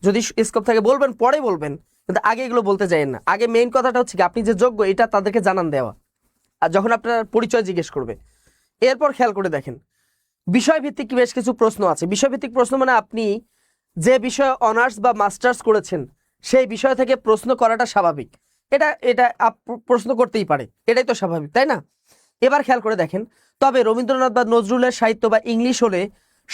যদি স্কোপ থাকে বলবেন, পরে বলবেন, কিন্তু আগে এগুলো বলতে চাইেন না। আগে মেইন কথাটা হচ্ছে কি আপনি যে যোগ্য এটা তাদেরকে জানান দেওয়া, আর যখন আপনার পরিচয় জিজ্ঞেস করবে। এরপর খেয়াল করে দেখেন, বিষয়ভিত্তিক বেশ কিছু প্রশ্ন আছে। বিষয়ভিত্তিক প্রশ্ন মানে আপনি যে বিষয়ে অনার্স বা মাস্টার্স করেছেন সেই বিষয় থেকে প্রশ্ন করাটা স্বাভাবিক, এটা এটা প্রশ্ন করতেই পারে, এটাই তো স্বাভাবিক, তাই না? এবার খেয়াল করে দেখেন, তবে রবীন্দ্রনাথ বা নজরুলের সাহিত্য বা ইংলিশ হলে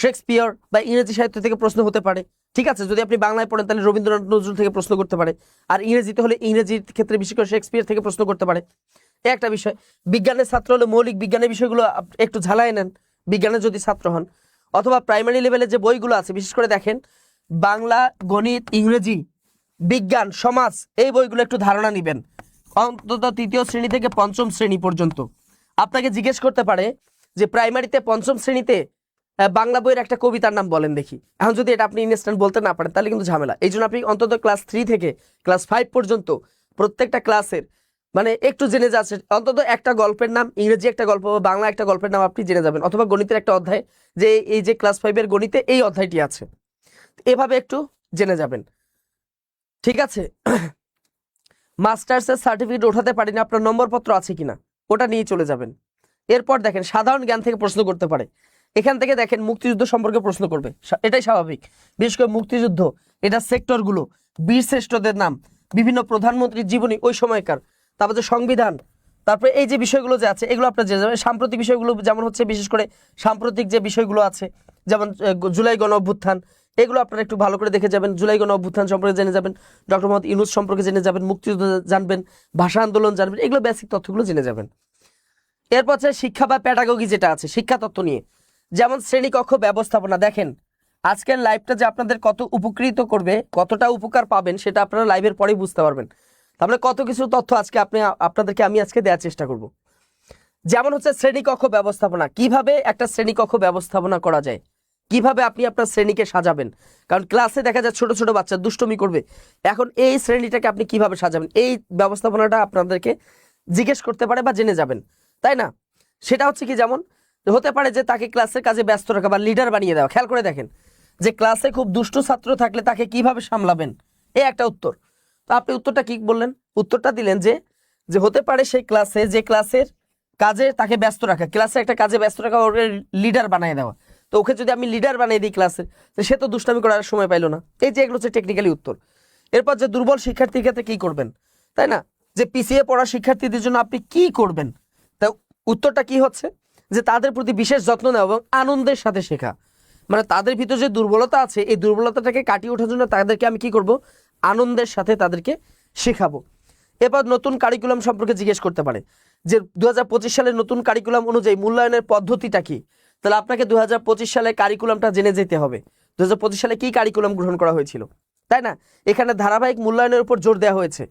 শেক্সপিয়র বা ইংরেজি সাহিত্য থেকে প্রশ্ন হতে পারে। ঠিক আছে, যদি আপনি বাংলায় পড়েন তাহলে রবীন্দ্রনাথ নজরুল থেকে প্রশ্ন করতে পারে, আর ইংরেজিতে হলে ইংরেজির ক্ষেত্রে বিশেষ করে শেক্সপিয়র থেকে প্রশ্ন করতে পারে। এই একটা বিষয়। বিজ্ঞানের ছাত্র হলে মৌলিক বিজ্ঞানের বিষয়গুলো একটু ঝালাই নেন বিজ্ঞানের যদি ছাত্র হন, অথবা প্রাইমারি লেভেলে যে বইগুলো আছে বিশেষ করে দেখেন বাংলা, গণিত, ইংরেজি, বিজ্ঞান, সমাজ, এই বইগুলো একটু ধারণা নেবেন অন্তত তৃতীয় শ্রেণী থেকে পঞ্চম শ্রেণী পর্যন্ত। আপনাকে জিজ্ঞেস করতে পারে যে প্রাইমারিতে পঞ্চম শ্রেণীতে বাংলা বইয়ের একটা কবিতার নাম বলেন দেখি। এখন যদি এটা আপনি ইনস্ট্যান্ট বলতে না পারেন তাহলে কিন্তু ঝামেলা। এই জন্য আপনি অন্তত ক্লাস 3 থেকে ক্লাস 5 পর্যন্ত প্রত্যেকটা ক্লাসের মানে একটু জেনে যাচ্ছে, অন্তত একটা গল্পের নাম, ইংরেজি একটা গল্প বা বাংলা একটা গল্পের নাম আপনি জেনে যাবেন, অথবা গণিতের একটা অধ্যায়, যে এই যে ক্লাস 5 এর গণিতে এই অধ্যায়টি আছে, এভাবে একটু জেনে যাবেন। ঠিক আছে, মাস্টার্সের সার্টিফিকেট ওঠাতে পারেন, আপনার নম্বরপত্র আছে কিনা ওটা নিয়ে চলে যাবেন। এরপর দেখেন সাধারণ জ্ঞান থেকে প্রশ্ন করতে পারে। এখান থেকে দেখেন মুক্তিযুদ্ধ সম্পর্কে প্রশ্ন করবে, এটাই স্বাভাবিক। বিশেষ করে মুক্তিযুদ্ধ, এটা সেক্টরগুলো, বীর শ্রেষ্ঠদের নাম, বিভিন্ন প্রধানমন্ত্রীর জীবনী ওই সময়কার, তারপর যে সংবিধান, তারপরে এই যে বিষয়গুলো যে আছে এগুলো আপনার জেনে যাবেন। সাম্প্রতিক বিষয়গুলো যেমন হচ্ছে বিশেষ করে সাম্প্রতিক যে বিষয়গুলো আছে যেমন জুলাই গণ অভ্যুত্থান, এগুলো আপনারা একটু ভালো করে দেখে যাবেন। জুলাই গণ অভ্যুত্থান সম্পর্কে জেনে যাবেন, ডক্টর মোহাম্মদ ইউনূস সম্পর্কে জেনে যাবেন, মুক্তিযুদ্ধ জানবেন, ভাষা আন্দোলন জানবেন, এগুলো বেসিক তথ্যগুলো জেনে যাবেন। এরপর হচ্ছে শিক্ষা বা প্যাডাগজি যেটা আছে শিক্ষা তত্ত্ব নিয়ে, যেমন শ্রেণীকক্ষ ব্যবস্থাপনা। দেখেন আজকের লাইভটা যে আপনাদের কত উপকৃত করবে, কতটা উপকার পাবেন সেটা আপনারা লাইভের পরেই বুঝতে পারবেন। তাহলে কত কিছু তথ্য আজকে আপনাদেরকে আমি আজকে দেওয়ার চেষ্টা করব। যেমন হচ্ছে শ্রেণীকক্ষ ব্যবস্থাপনা, কিভাবে একটা শ্রেণীকক্ষ ব্যবস্থাপনা করা যায়, কিভাবে আপনি আপনার শ্রেণীকে সাজাবেন। কারণ ক্লাসে দেখা যায় ছোট ছোট বাচ্চা দুষ্টমি করবে, এখন এই শ্রেণীটাকে আপনি কিভাবে সাজাবেন এই ব্যবস্থাপনাটা আপনাদেরকে জিজ্ঞেস করতে পারে বা জেনে যাবেন, তাই না? সেটা হচ্ছে কি, যেমন হতে পারে যে তাকে ক্লাসের কাজে ব্যস্ত রাখা বা লিডার বানিয়ে দেওয়া। খেয়াল করে দেখেন যে ক্লাসে খুব দুষ্টু ছাত্র থাকলে তাকে কিভাবে সামলাবেন, এই একটা উত্তর। তো আপনি উত্তরটা কি বললেন? উত্তরটা দিলেন যে হতে পারে সেই ক্লাসে যে ক্লাসের কাজে তাকে ব্যস্ত রাখা, ক্লাসে একটা কাজে ব্যস্ত রাখা, ওকে লিডার বানিয়ে দেওয়া। তো ওকে যদি আমি লিডার বানিয়ে দিই ক্লাসে, তো সে তো দুষ্টামি করার সময় পাইলো না। এই যে এগুলো হচ্ছে টেকনিক্যালি উত্তর। এরপর যে দুর্বল শিক্ষার্থীর ক্ষেত্রে কি করবেন, তাই না? যে পিছিয়ে পড়া শিক্ষার্থীদের জন্য আপনি কি করবেন, তা উত্তরটা কি হচ্ছে যে তাদের প্রতি বিশেষ যত্ন নেওয়া এবং আনন্দের সাথে শেখা। মানে তাদের ভিতর যে দুর্বলতা আছে এই দুর্বলতাটাকে কাটিয়ে ওঠার জন্য তাদেরকে আমি কি করব, আনন্দের সাথে তাদেরকে শেখাবো। এরপর নতুন কারিকুলাম সম্পর্কে জিজ্ঞেস করতে পারে যে 2025 সালের নতুন কারিকুলাম অনুযায়ী মূল্যায়নের পদ্ধতিটা কি। তাহলে আপনাকে 2025 সালে কারিকুলামটা জেনে যেতে হবে, 2025 সালে কি কারিকুলাম গ্রহণ করা হয়েছিল, তাই না? এখানে ধারাবাহিক মূল্যায়নের উপর জোর দেওয়া হয়েছে।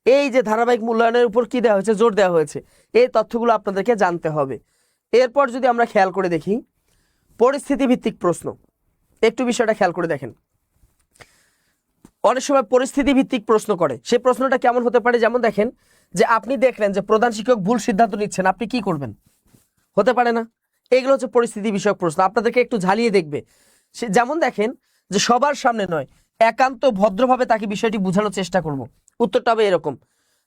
এই যে ধারাবাহিক মূল্যায়নের উপর কি দেওয়া হয়েছে, জোর দেওয়া হয়েছে, এই তথ্যগুলো আপনাদেরকে জানতে হবে। এরপর যদি আমরা খেয়াল করে দেখি পরিস্থিতি ভিত্তিক প্রশ্ন, একটু বিষয়টা খেয়াল করে দেখেন। অনেক সময় পরিস্থিতি ভিত্তিক প্রশ্ন করে, সেই প্রশ্নটা কেমন হতে পারে, যেমন দেখেন যে আপনি দেখলেন যে প্রধান শিক্ষক ভুল সিদ্ধান্ত নিচ্ছেন, আপনি কি করবেন, হতে পারে না? এগুলো হচ্ছে পরিস্থিতি বিষয়ক প্রশ্ন, আপনাদেরকে একটু ঝালিয়ে দেখবে। যেমন দেখেন যে সবার সামনে নয়, একান্ত ভদ্রভাবে তাকে বিষয়টি বোঝানোর চেষ্টা করব। উত্তরটা হবে এরকম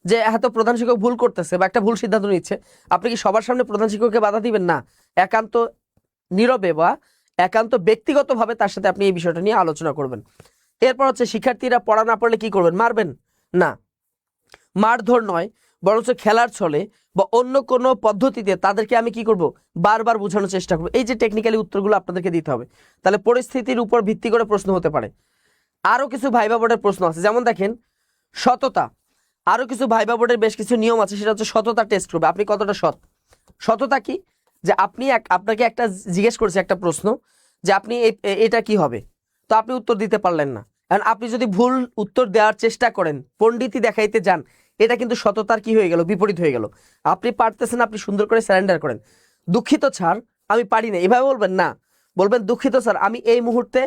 যে হয়তো প্রধান শিক্ষক ভুল করতেছে বা একটা ভুল সিদ্ধান্ত নিচ্ছে, আপনি কি সবার সামনে প্রধান শিক্ষককে বাধা দিবেন না, একান্ত নীরবে বা একান্ত ব্যক্তিগতভাবে তার সাথে আপনি এই বিষয়টা নিয়ে আলোচনা করবেন। এরপর হচ্ছে শিক্ষার্থীরা পড়া না পড়লে কি করবেন, মারবেন না, মারধর নয়, বরঞ্চ খেলার ছলে বা অন্য কোনো পদ্ধতিতে তাদেরকে আমি কি করব, বারবার বোঝানোর চেষ্টা করব। এই যে টেকনিক্যালি উত্তরগুলো আপনাদেরকে দিতে হবে। তাহলে পরিস্থিতির উপর ভিত্তি করে প্রশ্ন হতে পারে। আরও কিছু ভাইবা বোর্ডের প্রশ্ন আছে, যেমন দেখেন সততা, আরও কিছু ভাইবা বোর্ডের বেশ কিছু নিয়ম আছে, সেটা হচ্ছে সততা টেস্ট করবে, আপনি কতটা সৎ। সততা কি, যে আপনি আপনাকে একটা জিজ্ঞেস করছে একটা প্রশ্ন যে আপনি এটা কি হবে, তো আপনি উত্তর দিতে পারলেন না, কারণ আপনি যদি ভুল উত্তর দেওয়ার চেষ্টা করেন, পণ্ডিতি দেখাইতে যান, এটা কিন্তু সততার কি হয়ে গেল, বিপরীত হয়ে গেল। আপনি পারতেছেন, আপনি সুন্দর করে স্যারেন্ডার করেন। দুঃখিত স্যার আমি পারি না, এভাবে বলবেন না, বলবেন দুঃখিত স্যার আমি এই মুহূর্তে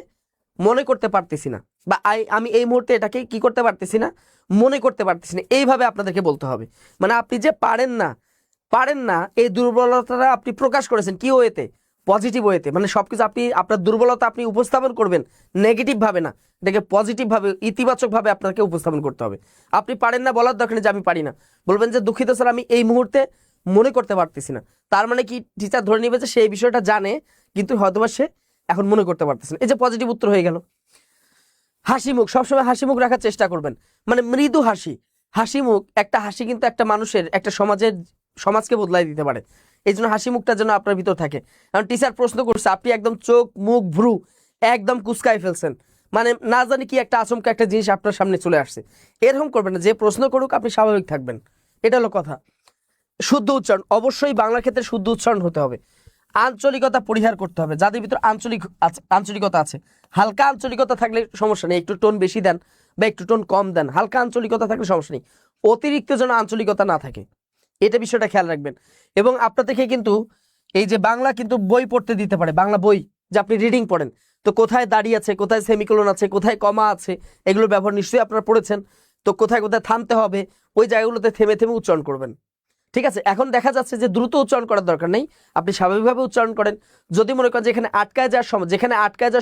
মনে করতে পারতেছি না, বা আমি এই মুহূর্তে এটাকে কি করতে পারতেছি না, মনে করতে পারতেছি না, এইভাবে আপনাদেরকে বলতে হবে। মানে আপনি যে পারেন না এই দুর্বলতাটা আপনি প্রকাশ করেছেন কি ওয়েতে, পজিটিভ ওয়েতে, মানে সবকিছু আপনি আপনার দুর্বলতা আপনি উপস্থাপন করবেন নেগেটিভ ভাবে না, এটাকে পজিটিভ ভাবে ইতিবাচক ভাবে আপনাকে উপস্থাপন করতে হবে। আপনি পারেন না বলার দরকার নেই যে আমি পারি না, বলবেন যে দুঃখিত স্যার আমি এই মুহূর্তে মনে করতে পারতেছি না। তার মানে কি টিচার ধরে নিবে যে সেই বিষয়টা জানে কিন্তু হয়তোবা সে এখন মনে করতে পারতেছে না, এই যে পজিটিভ উত্তর হয়ে গেল। হাসি মুখ, সবসময় হাসি মুখ রাখার চেষ্টা করবেন, মানে মৃদু হাসি, হাসি মুখ, একটা হাসি কিন্তু একটা মানুষের একটা সমাজকে বদলাই দিতে পারে। এই জন্য হাসি মুখটা যেন আপনার ভিতর থাকে। কারণ টিচার প্রশ্ন করছে, আপনি একদম চোখ মুখ ভ্রু একদম কুচকাই ফেলছেন, মানে না জানি কি একটা আচমকা একটা জিনিস আপনার সামনে চলে আসছে। এরকম করবেন না, যে প্রশ্ন করুক আপনি স্বাভাবিক থাকবেন, এটা হলো কথা। শুদ্ধ উচ্চারণ, অবশ্যই বাংলা ক্ষেত্রে শুদ্ধ উচ্চারণ হতে হবে। আঞ্চলিকতা পরিহার করতে হবে, যাদের ভিতর আঞ্চলিকতা আছে। হালকা আঞ্চলিকতা থাকলে সমস্যা নেই, একটু টোন বেশি দেন বা একটু টোন কম দেন, হালকা আঞ্চলিকতা থাকলে সমস্যা নেই, অতিরিক্ত যেন আঞ্চলিকতা না থাকে, এটা বিষয়টা খেয়াল রাখবেন। এবং আপনার থেকে কিন্তু এই যে বাংলা কিন্তু বই পড়তে দিতে পারে, বাংলা বই যে আপনি রিডিং পড়েন, তো কোথায় দাঁড়িয়ে আছে, কোথায় সেমিকোলন আছে, কোথায় কমা আছে, এগুলোর ব্যবহার নিশ্চয়ই আপনারা পড়েছেন। তো কোথায় কোথায় থামতে হবে, ওই জায়গাগুলোতে থেমে থেমে উচ্চারণ করবেন, ঠিক আছে। এখন দেখা যাচ্ছে যে দ্রুত উচ্চারণ করার দরকার নেই, আপনি স্বাভাবিকভাবে উচ্চারণ করেন। যদি মনে করেন যেখানে আটকায় যাওয়ার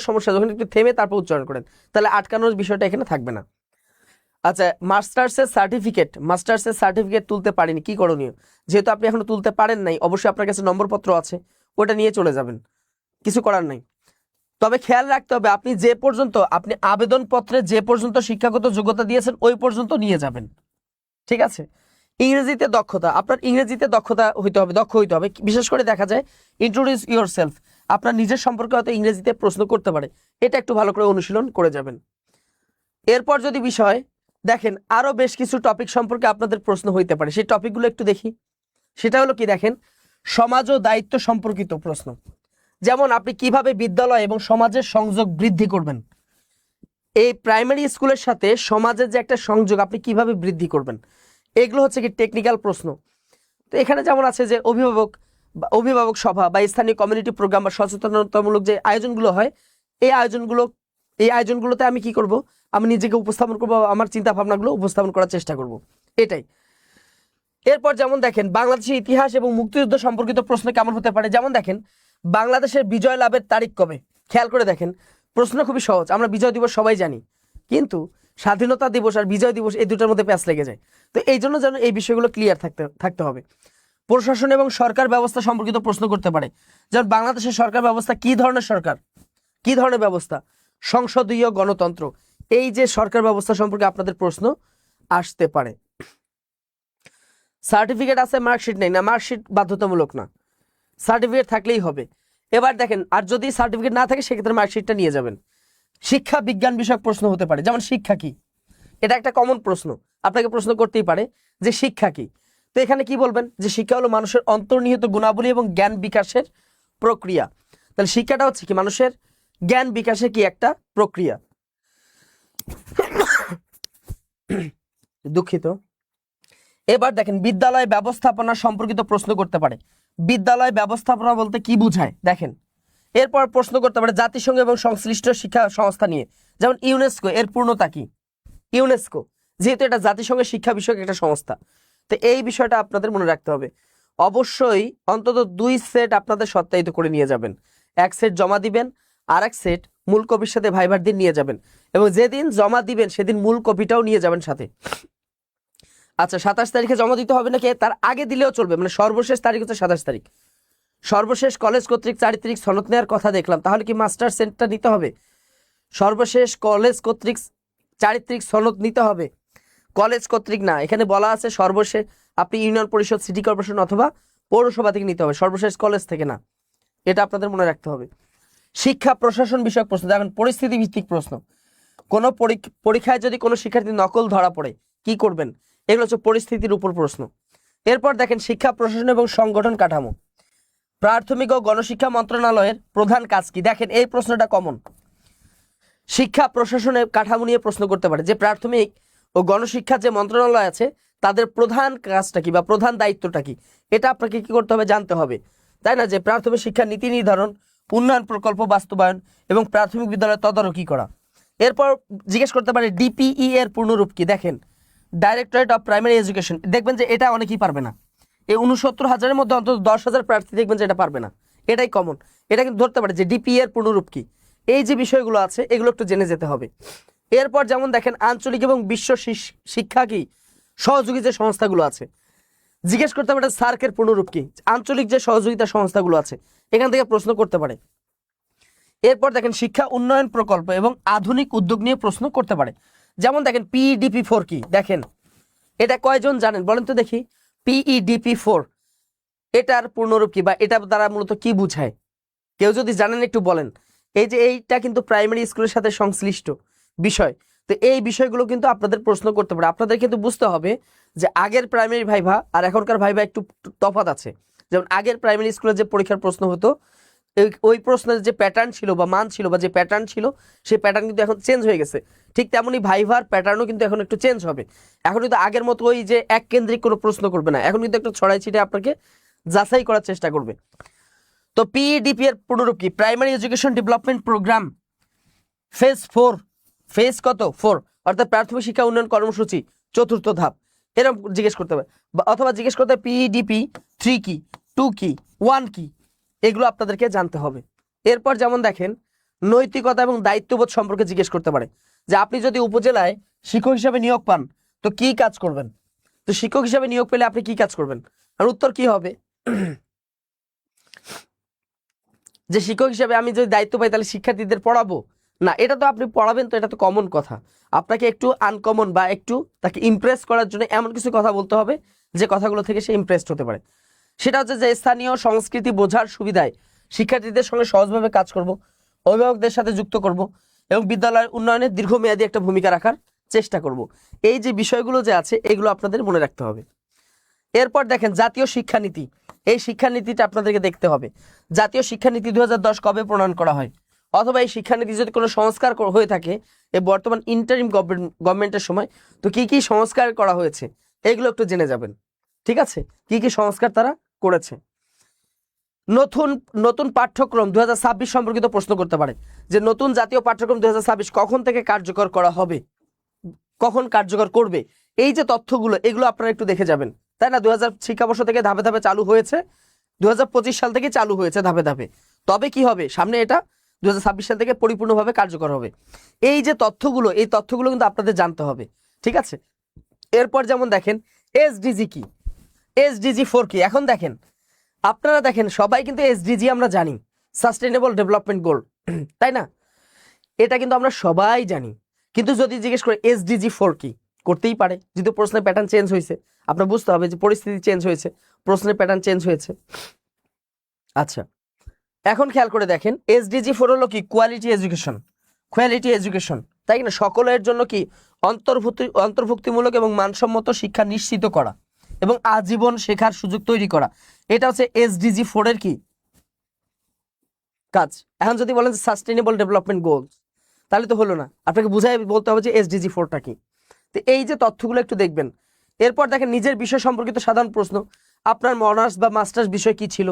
সমস্যা, যখন একটু থেমে তারপর উচ্চারণ করেন, তাহলে আটকানোর বিষয়টা এখানে থাকবে না। আচ্ছা, মাস্টার্সের সার্টিফিকেট তুলতে পারেনি, কি করণীয়? যেহেতু আপনি এখনো তুলতে পারেন নাই, অবশ্যই আপনার কাছে নম্বরপত্র আছে, ওটা নিয়ে চলে যাবেন, কিছু করার নাই। তবে খেয়াল রাখতে হবে, আপনি আবেদনপত্রে যে পর্যন্ত শিক্ষাগত যোগ্যতা দিয়েছেন ওই পর্যন্ত নিয়ে যাবেন, ঠিক আছে। ইংরেজিতে দক্ষতা, আপনার ইংরেজিতে দক্ষ হইতে হবে। বিশেষ করে দেখা যায় ইন্ট্রোডিউস ইউর সেলফ, আপনার নিজের সম্পর্কে হয়তো ইংরেজিতে প্রশ্ন করতে পারে, এটা একটু ভালো করে অনুশীলন করে যাবেন। এরপর যদি বিষয় দেখেন, আরো বেশ কিছু টপিক সম্পর্কে আপনাদের প্রশ্ন হইতে পারে, সেই টপিকগুলো একটু দেখি। সেটা হলো কি, দেখেন, সমাজ ও দায়িত্ব সম্পর্কিত প্রশ্ন। যেমন আপনি কিভাবে বিদ্যালয় এবং সমাজের সংযোগ বৃদ্ধি করবেন, এই প্রাইমারি স্কুলের সাথে সমাজের যে একটা সংযোগ আপনি কিভাবে বৃদ্ধি করবেন, এগুলো হচ্ছে কি টেকনিক্যাল প্রশ্ন। তো এখানে যেমন আছে যে অভিভাবক সভা বা স্থানীয় কমিউনিটি প্রোগ্রাম বা সচেতনতামূলক যে আয়োজনগুলো হয়, এই আয়োজনগুলোতে আমি কি করব, আমি নিজেকে উপস্থাপন করব, আমার চিন্তা ভাবনাগুলো উপস্থাপন করার চেষ্টা করব, এটাই। এরপর যেমন দেখেন, বাংলাদেশের ইতিহাস এবং মুক্তিযুদ্ধ সম্পর্কিত প্রশ্ন কেমন হতে পারে। যেমন দেখেন, বাংলাদেশের বিজয় লাভের তারিখ কবে, খেয়াল করে দেখেন, প্রশ্ন খুবই সহজ। আমরা বিজয় দিবস সবাই জানি, কিন্তু স্বাধীনতা দিবস আর বিজয় দিবস এই দুটোর মধ্যে প্যাচ লেগে যায়। তো এই জন্য যেন এই বিষয়গুলো ক্লিয়ার থাকতে হবে। প্রশাসন এবং সরকার ব্যবস্থা সম্পর্কিত প্রশ্ন করতে পারে, যেমন বাংলাদেশের সরকার ব্যবস্থা কি ধরনের সরকার, কি ধরনের ব্যবস্থা, সংসদীয় গণতন্ত্র, এই যে সরকার ব্যবস্থা সম্পর্কে আপনাদের প্রশ্ন আসতে পারে। সার্টিফিকেট আছে, মার্কশিট নেই, না মার্কশিট বাধ্যতামূলক না, সার্টিফিকেট থাকলেই হবে। এবার দেখেন, আর যদি সার্টিফিকেট না থাকে সেক্ষেত্রে মার্কশিটটা নিয়ে যাবেন। শিক্ষা বিজ্ঞান বিষয়ক প্রশ্ন হতে পারে, যেমন শিক্ষা কি, এটা একটা কমন প্রশ্ন, আপনাকে প্রশ্ন করতেই পারে যে শিক্ষা কি। তো এখানে কি বলবেন, যে শিক্ষা হলো মানুষের অন্তর্নিহিত গুণাবলী এবং জ্ঞান বিকাশের প্রক্রিয়া। তাহলে শিক্ষাটা হচ্ছে কি, মানুষের জ্ঞান বিকাশের কি একটা প্রক্রিয়া। দুঃখিত। এবার দেখেন, বিদ্যালয় ব্যবস্থাপনা সম্পর্কিত প্রশ্ন করতে পারে। বিদ্যালয় ব্যবস্থাপনা বলতে কি বোঝায় দেখেন। এরপর প্রশ্ন করতে পারে জাতিসংঘ এবং সংশ্লিষ্ট শিক্ষা সংস্থা নিয়ে, যেমন ইউনেস্কো, এর পূর্ণতা কি। ইউনেস্কো যেহেতু এটা জাতিসংঘের শিক্ষা বিষয়ক একটা সংস্থা, তো এই বিষয়টা আপনাদের মনে রাখতে হবে। অবশ্যই অন্তত 2 সেট আপনাদের সত্যায়িত করে নিয়ে যাবেন, 1 সেট জমা দিবেন, আর 1 সেট মূল কপির সাথে ভাইবার দিন নিয়ে যাবেন, এবং যেদিন জমা দিবেন সেদিন মূল কপিটাও নিয়ে যাবেন সাথে। আচ্ছা, 27 তারিখে জমা দিতে হবে নাকি তার আগে দিলেও চলবে, মানে সর্বশেষ তারিখ হচ্ছে 27 তারিখ। সর্বশেষ কলেজ কর্তৃক চারিত্রিক সনদ নেওয়ার কথা দেখলাম, তাহলে কি মাস্টার সেন্টটা নিতে হবে? সর্বশেষ কলেজ কর্তৃক চারিত্রিক সনদ নিতে হবে, কলেজ কর্তৃক না। এখানে বলা আছে সর্বশেষ আপনি ইউনিয়ন পরিষদ, সিটি কর্পোরেশন অথবা পৌরসভা থেকে নিতে হবে, সর্বশেষ কলেজ থেকে না, এটা আপনাদের মনে রাখতে হবে। শিক্ষা প্রশাসন বিষয়ক প্রশ্ন, দেখেন পরিস্থিতি ভিত্তিক প্রশ্ন। কোনো পরীক্ষায় যদি কোনো শিক্ষার্থী নকল ধরা পড়ে কি করবেন, এগুলো হচ্ছে পরিস্থিতির উপর প্রশ্ন। এরপর দেখেন, শিক্ষা প্রশাসন এবং সংগঠন কাঠামো। প্রাথমিক ও গণশিক্ষা মন্ত্রণালয়ের প্রধান কাজ কি, দেখেন এই প্রশ্নটা কমন। শিক্ষা প্রশাসনের কাঠামো নিয়ে প্রশ্ন করতে পারে, যে প্রাথমিক ও গণশিক্ষা যে মন্ত্রণালয় আছে তাদের প্রধান কাজটা কি বা প্রধান দায়িত্বটা কি, এটা আপনাকে কি করতে হবে, জানতে হবে, তাই না। যে প্রাথমিক শিক্ষার নীতি নির্ধারণ, উন্নয়ন প্রকল্প বাস্তবায়ন এবং প্রাথমিক বিদ্যালয়ের তদারকি করা। এরপর জিজ্ঞেস করতে পারে ডিপিই এর পূর্ণরূপ কি, দেখেন ডাইরেক্টরেট অফ প্রাইমারি এডুকেশন। দেখবেন যে এটা অনেকেই পারবে না, এই 69,000-এর মধ্যে অন্তত 10,000 প্রার্থী দেখবেন যে এটা পারবে না, এটাই কমন। এটা কিন্তু ধরতে পারে যে ডিপিই এর পূর্ণরূপ কি, এই যে বিষয়গুলো আছে এগুলো একটু জেনে যেতে হবে। এরপর যেমন দেখেন, আঞ্চলিক এবং বিশ্ব শিক্ষা কি সহযোগী যে সংস্থাগুলো আছে, জিজ্ঞেস করতে পারে সার্কের পূর্ণরূপ কি, আঞ্চলিক যে সহযোগিতা সংস্থাগুলো আছে, এখান থেকে প্রশ্ন করতে পারে। এরপর দেখেন, শিক্ষা উন্নয়ন প্রকল্প এবং আধুনিক উদ্যোগ নিয়ে প্রশ্ন করতে পারে। যেমন দেখেন PEDP4 কি, দেখেন এটা কয়জন জানেন বলেন তো দেখি। PEDP4 এটার পূর্ণরূপ কি বা এটা দ্বারা মূলত কি বোঝায়? কেউ যদি জানেন একটু বলেন। এই যে এইটা কিন্তু প্রাইমারি স্কুলের সাথে সংশ্লিষ্ট বিষয়। তো এই বিষয়গুলো কিন্তু আপনাদের প্রশ্ন করতে পারে। আপনাদের কিন্তু বুঝতে হবে যে আগের প্রাইমারি ভাইভা আর এখনকার ভাইভা একটু তফাৎ আছে। যেমন আগের প্রাইমারি স্কুলে যে পরীক্ষার প্রশ্ন হতো, ওই প্রশ্নের যে প্যাটার্ন ছিল বা মান ছিল বা যে প্যাটার্ন ছিল, সেই প্যাটার্ন কিন্তু এখন চেঞ্জ হয়ে গেছে। ঠিক তেমনই ভাইভার প্যাটার্নও কিন্তু এখন একটু চেঞ্জ হবে। এখন কিন্তু আগের মতো ওই যে এক কেন্দ্রিক কোনো প্রশ্ন করবে না, এখন কিন্তু একটু ছড়াই ছিটে আপনাকে যাচাই করার চেষ্টা করবে। তো পিইডিপি এর পুনরূপ কি? Primary education development programme phase 4। Phase কত? 4, অর্থাৎ প্রাথমিক শিক্ষা উন্নয়ন কর্মসূচি চতুর্থ ধাপ। এরকম জিজ্ঞেস করতে হবে, অথবা জিজ্ঞেস করতে হবে পিইডিপি 3 কি, 2 কি, 1 কি, এগুলো আপনাদেরকে জানতে হবে। এরপর যেমন দেখেন নৈতিকতা এবং দায়িত্ববোধ সম্পর্কে জিজ্ঞেস করতে পারে যে আপনি যদি উপজেলায় শিক্ষক হিসাবে নিয়োগ পান তো কি কাজ করবেন। তো শিক্ষক হিসাবে নিয়োগ পেলে আপনি কি কাজ করবেন? আর উত্তর কি হবে? যে শিক্ষক হিসাবে আমি যদি দায়িত্ব পাই তাহলে শিক্ষার্থীদের পড়াবো না, এটা তো আপনি পড়াবেন, তো এটা তো কমন কথা। আপনাকে একটু আনকমন বা একটু তাকে ইমপ্রেস করার জন্য এমন কিছু কথা বলতে হবে যে কথাগুলো থেকে সে ইমপ্রেসড হতে পারে। সেটা হচ্ছে যে স্থানীয় সংস্কৃতি বোঝার সুবিধায় শিক্ষার্থীদের সঙ্গে সহজভাবে কাজ করব, অভিভাবকদের সাথে যুক্ত করব এবং বিদ্যালয়ের উন্নয়নে দীর্ঘমেয়াদী একটা ভূমিকা রাখার চেষ্টা করব। এই যে বিষয়গুলো যে আছে এগুলো আপনাদের মনে রাখতে হবে। এরপর দেখেন জাতীয় শিক্ষানীতি। এই শিক্ষানীতিটা আপনাদেরকে দেখতে হবে। জাতীয় শিক্ষানীতি 2010 কবে প্রণয়ন করা হয়, অথবা এই শিক্ষানীতি যদি কোনো সংস্কার হয়ে থাকে এই বর্তমান ইন্টারিম গভর্নমেন্টের সময়, তো কি কি সংস্কার করা হয়েছে এগুলো একটু জেনে যাবেন। ঠিক আছে, কি কি সংস্কার তারা করেছে। নতুন নতুন পাঠ্যক্রম 2026 সম্পর্কিত প্রশ্ন করতে পারে যে নতুন জাতীয় পাঠ্যক্রম 2026 কখন থেকে কার্যকর করা হবে, কখন কার্যকর করবে। এই যে তথ্যগুলো এগুলো আপনারা একটু দেখে যাবেন, তাই না? 2000 শিক্ষাবর্ষ থেকে ধাপে ধাপে চালু হয়েছে, 2025 সাল থেকে চালু হয়েছে ধাপে ধাপে। তবে কি হবে, সামনে এটা 2026 সাল থেকে পরিপূর্ণভাবে কার্যকর হবে। এই যে তথ্যগুলো, এই তথ্যগুলো কিন্তু আপনাদের জানতে হবে। ঠিক আছে, এরপর যেমন দেখেন এসডিজি কি, এসডিজি 4 কি। এখন দেখেন আপনারা দেখেন সবাই কিন্তু এসডিজি আমরা জানি, সাস্টেইনেবল ডেভেলপমেন্ট গোল, তাই না? এটা কিন্তু আমরা সবাই জানি। কিন্তু যদি জিজ্ঞেস করে এসডিজি 4 কি, করতেই পারে যদি প্রশ্নের প্যাটার্ন চেঞ্জ হয়েছে। আপনার বুঝতে হবে যে পরিস্থিতি চেঞ্জ হয়েছে, প্রশ্নের প্যাটার্ন চেঞ্জ হয়েছে। আচ্ছা, এখন খেয়াল করে দেখেন এসডিজি 4 হলো কি? কোয়ালিটি এডুকেশন, কোয়ালিটি এডুকেশন, তাই না? সকলের জন্য কি অন্তর্ভুক্তিমূলক এবং মানসম্মত শিক্ষা নিশ্চিত করা এবং আজীবন শেখার সুযোগ তৈরি করা। এটা হচ্ছে এসডিজি 4 এর কি কাজ। এখন যদি বলেন সাস্টেইনেবল ডেভেলপমেন্ট গোলস, তাহলে তো হলো না, আপনাকে বুঝাই বলতে হবে যে এসডিজি 4টা কি। তো এই যে তথ্যগুলো একটু দেখবেন। এরপর দেখেন নিজের বিষয় সম্পর্কিত সাধারণ প্রশ্ন। আপনার অনার্স বা মাস্টার্স বিষয় কি ছিল,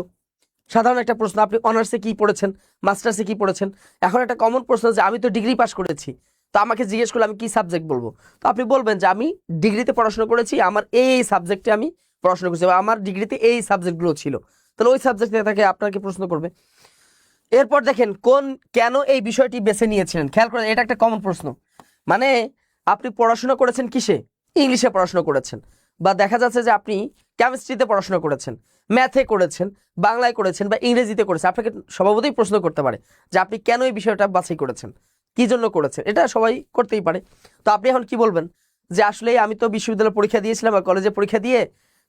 সাধারণ একটা প্রশ্ন। আপনি অনার্সে কি পড়েছেন, মাস্টার্সে কি পড়েছেন। এখন একটা কমন প্রশ্ন যে আমি তো ডিগ্রি পাস করেছি, তো আমাকে জিজ্ঞেস করলে আমি কি সাবজেক্ট বলবো। তো আপনি বলবেন যে আমি ডিগ্রিতে পড়াশোনা করেছি, আমার এই সাবজেক্টে আমি পড়াশোনা করেছি, বা আমার ডিগ্রিতে এই সাবজেক্টগুলো ছিল। তাহলে ওই সাবজেক্ট থেকে আপনাকে প্রশ্ন করবে। এরপর দেখেন কেন এই বিষয়টি বেছে নিয়েছিলেন। খেয়াল করেন এটা একটা কমন প্রশ্ন। মানে আপনি পড়াশোনা করেছেন কিসে, ইংলিশে পড়াশোনা করেছেন, বা দেখা যাচ্ছে যে আপনি কেমিস্ট্রিতে পড়াশোনা করেছেন, ম্যাথে করেছেন, বাংলায় করেছেন বা ইংরেজিতে করেছেন। আপনাকে স্বভাবতই প্রশ্ন করতে পারে যে আপনি কেন এই বিষয়টা বাছাই করেছেন, কি জন্য করেছেন। এটা সবাই করতেই পারে। তো আপনি এখন কি বলবেন যে আসলে আমি তো বিশ্ববিদ্যালয়ে পরীক্ষা দিয়েছিলাম বা কলেজে পরীক্ষা দিয়ে